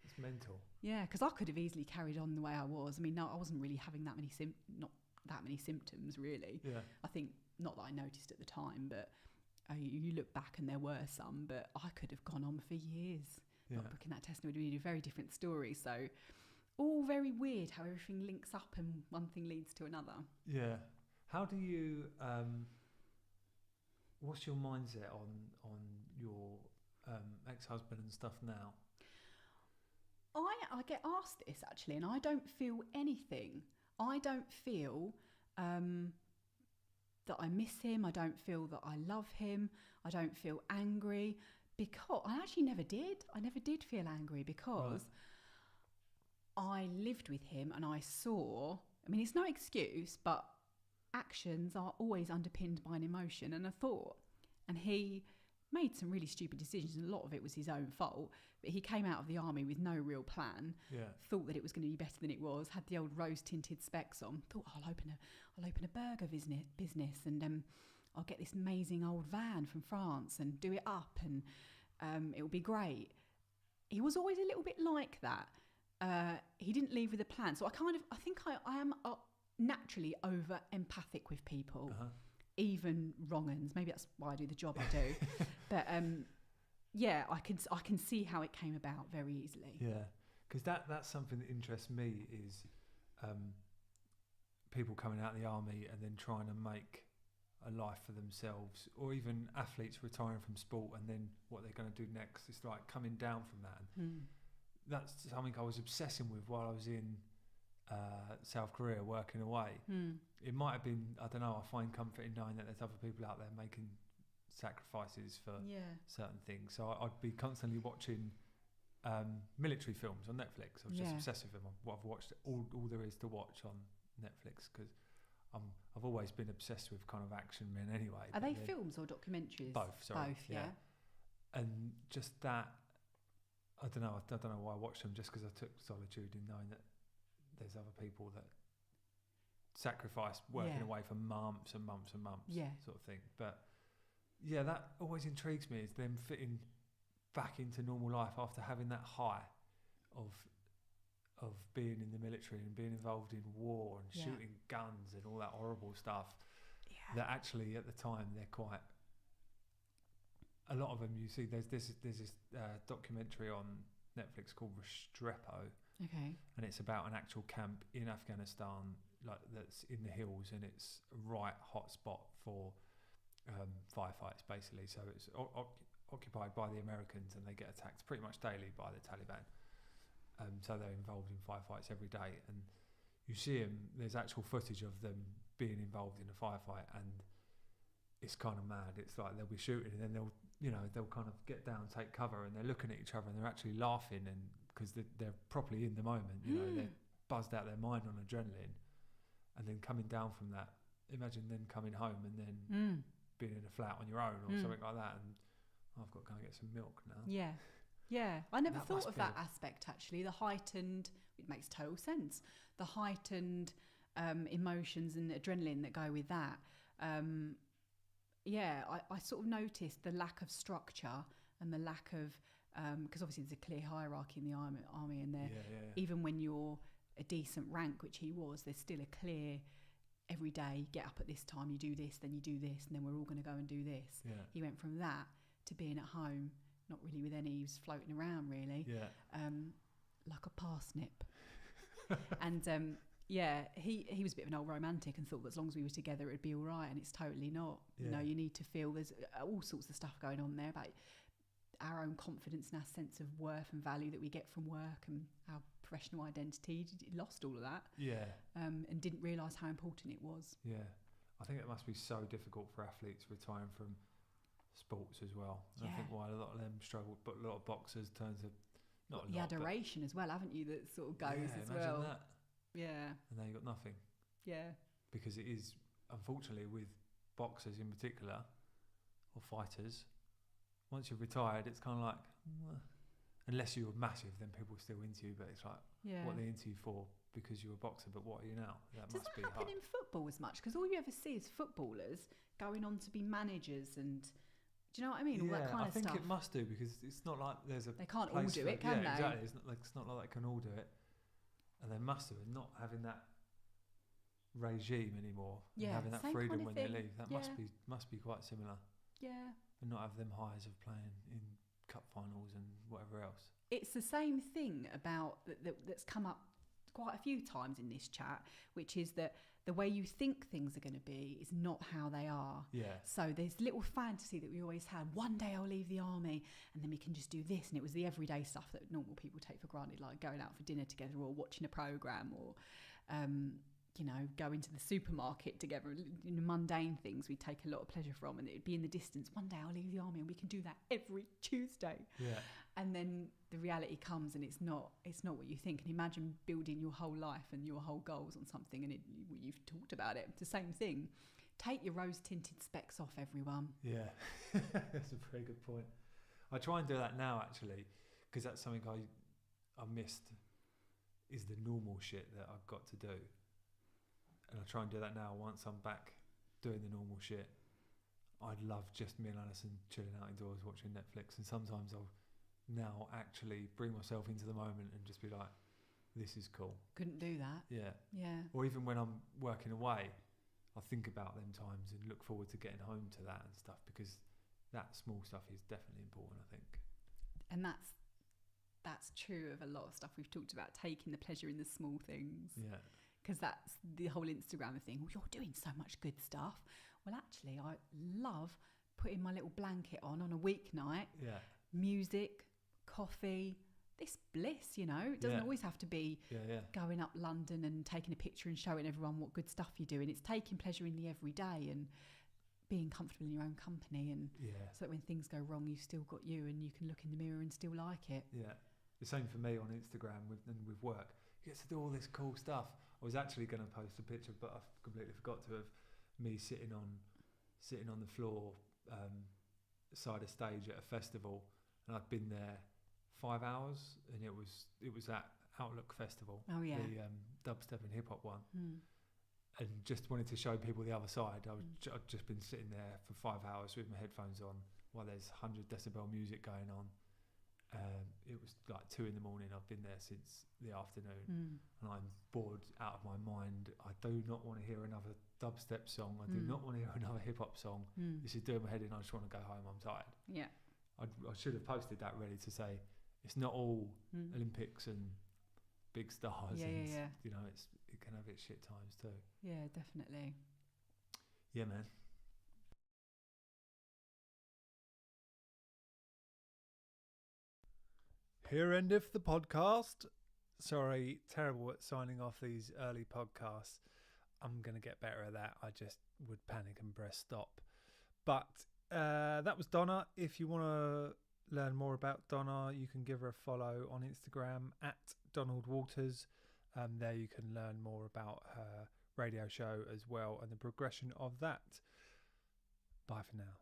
It's mental. Yeah, because I could have easily carried on the way I was. I mean, no, I wasn't really having not that many symptoms, really. Yeah. I think, not that I noticed at the time, but you look back and there were some, but I could have gone on for years not booking that test, and it would be a very different story. So, all very weird how everything links up and one thing leads to another. Yeah. How do you... what's your mindset on your ex-husband and stuff now? I get asked this actually, and I don't feel anything. I don't feel that I miss him. I don't feel that I love him. I don't feel angry, because I actually never did. I never did feel angry, because I lived with him and I saw, I mean, it's no excuse, but actions are always underpinned by an emotion and a thought. And he made some really stupid decisions, and a lot of it was his own fault. But he came out of the army with no real plan. Thought that it was going to be better than it was. Had the old rose-tinted specs on. Thought, I'll open a burger business, and I'll get this amazing old van from France and do it up, and it'll be great. He was always a little bit like that. He didn't leave with a plan. So I think I am naturally over empathic with people. Even wrong uns. Maybe that's why I do the job I do. But yeah, I can see how it came about very easily. Yeah, because that's something that interests me is people coming out of the army and then trying to make a life for themselves, or even athletes retiring from sport and then what they're going to do next. It's like coming down from that. That's something I was obsessing with while I was in South Korea working away. It might have been, I don't know, I find comfort in knowing that there's other people out there making sacrifices for certain things. So I'd be constantly watching military films on Netflix. I was just obsessed with them. What I've watched, all there is to watch on Netflix, because I've always been obsessed with kind of action men anyway. Are they films or documentaries? Both, sorry. Both, yeah. And just that, I don't know why I watched them, just because I took solitude in knowing that there's other people that sacrifice working away for months and months and months, sort of thing. But yeah, that always intrigues me, is them fitting back into normal life after having that high of being in the military and being involved in war and shooting guns and all that horrible stuff. That actually at the time they're quite, a lot of them, you see, there's this documentary on Netflix called Restrepo. Okay. And it's about an actual camp in Afghanistan, like that's in the hills, and it's a right hot spot for firefights, basically. So it's occupied by the Americans, and they get attacked pretty much daily by the Taliban. So they're involved in firefights every day, and you see them. There's actual footage of them being involved in a firefight, and it's kind of mad. It's like they'll be shooting, and then they'll kind of get down, take cover, and they're looking at each other, and they're actually laughing, and because they're properly in the moment, they're buzzed out their mind on adrenaline, and then coming down from that, imagine then coming home and then being in a flat on your own or something like that, and I've got to go and get some milk now. I never thought of that aspect, actually. The heightened, it makes total sense, the heightened emotions and adrenaline that go with that. I sort of noticed the lack of structure and the lack of, because obviously there's a clear hierarchy in the army, and there, even when you're a decent rank, which he was, there's still a clear, every day, get up at this time, you do this, then you do this, and then we're all going to go and do this. He went from that to being at home, not really with any, he was floating around really, like a parsnip. And he was a bit of an old romantic and thought that as long as we were together it'd be all right, and it's totally not. You need to feel there's all sorts of stuff going on there about our own confidence and our sense of worth and value that we get from work, and our professional identity. He lost all of that, and didn't realise how important it was. I think it must be so difficult for athletes retiring from sports as well. I think why a lot of them struggle, but a lot of boxers turn to the adoration as well, haven't you, that sort of goes as well. That. And now you've got nothing. Because it is, unfortunately, with boxers in particular, or fighters, once you're retired, it's kind of like, unless you were massive, then people are still into you, but it's like, what are they into you for? Because you're a boxer, but what are you now? Does that happen in football as much? Because all you ever see is footballers going on to be managers, and do you know what I mean? All that kind of stuff. I think it must do, because it's not like there's a. They can't all do it, can they? Exactly. It's not like they can all do it, and they must have, and not having that regime anymore, and having that freedom when you leave. That must be quite similar. And not have them highs of playing in cup finals and whatever else. It's the same thing about that's come up quite a few times in this chat, which is that the way you think things are going to be is not how they are. So there's little fantasy that we always had. One day I'll leave the army and then we can just do this. And it was the everyday stuff that normal people take for granted, like going out for dinner together or watching a programme or, going to the supermarket together, mundane things we take a lot of pleasure from. And it'd be in the distance. One day I'll leave the army and we can do that every Tuesday. And then the reality comes, and it's not what you think. And imagine building your whole life and your whole goals on something, and you've talked about it. It's the same thing. Take your rose-tinted specs off, everyone. Yeah, that's a very good point. I try and do that now, actually, because that's something I missed, is the normal shit that I've got to do. And I try and do that now once I'm back doing the normal shit. I'd love just me and Alison chilling out indoors watching Netflix, and sometimes I'll now actually bring myself into the moment and just be like, this is cool. Couldn't do that. Yeah. Yeah. Or even when I'm working away, I think about them times and look forward to getting home to that and stuff, because that small stuff is definitely important, I think. And that's true of a lot of stuff we've talked about, taking the pleasure in the small things. Yeah. Because that's the whole Instagram thing. Well, you're doing so much good stuff. Well, actually, I love putting my little blanket on a weeknight. Yeah. Music, coffee, this bliss, you know. It doesn't always have to be going up London and taking a picture and showing everyone what good stuff you're doing. It's taking pleasure in the everyday and being comfortable in your own company, and so that when things go wrong, you've still got you and you can look in the mirror and still like it. Yeah. The same for me on Instagram with work. You get to do all this cool stuff. I was actually going to post a picture, but I completely forgot to, of me sitting on the floor side of stage at a festival, and I'd been there 5 hours, and it was that Outlook Festival, the dubstep and hip hop one, and just wanted to show people the other side. I'd just been sitting there for 5 hours with my headphones on while there's 100 decibel music going on. It was like 2 a.m. I've been there since the afternoon, and I'm bored out of my mind. I do not want to hear another dubstep song. I do not want to hear another hip hop song. This is doing my head in. I just want to go home. I'm tired. Yeah. I should have posted that ready to say it's not all Olympics and big stars. You know, it can have its shit times too. Yeah, definitely. Yeah, man. Here endeth the podcast. Sorry, terrible at signing off these early podcasts. I'm going to get better at that. I just would panic and press stop. But that was Donna. If you want to learn more about Donna, you can give her a follow on Instagram at Donald Walters. There you can learn more about her radio show as well and the progression of that. Bye for now.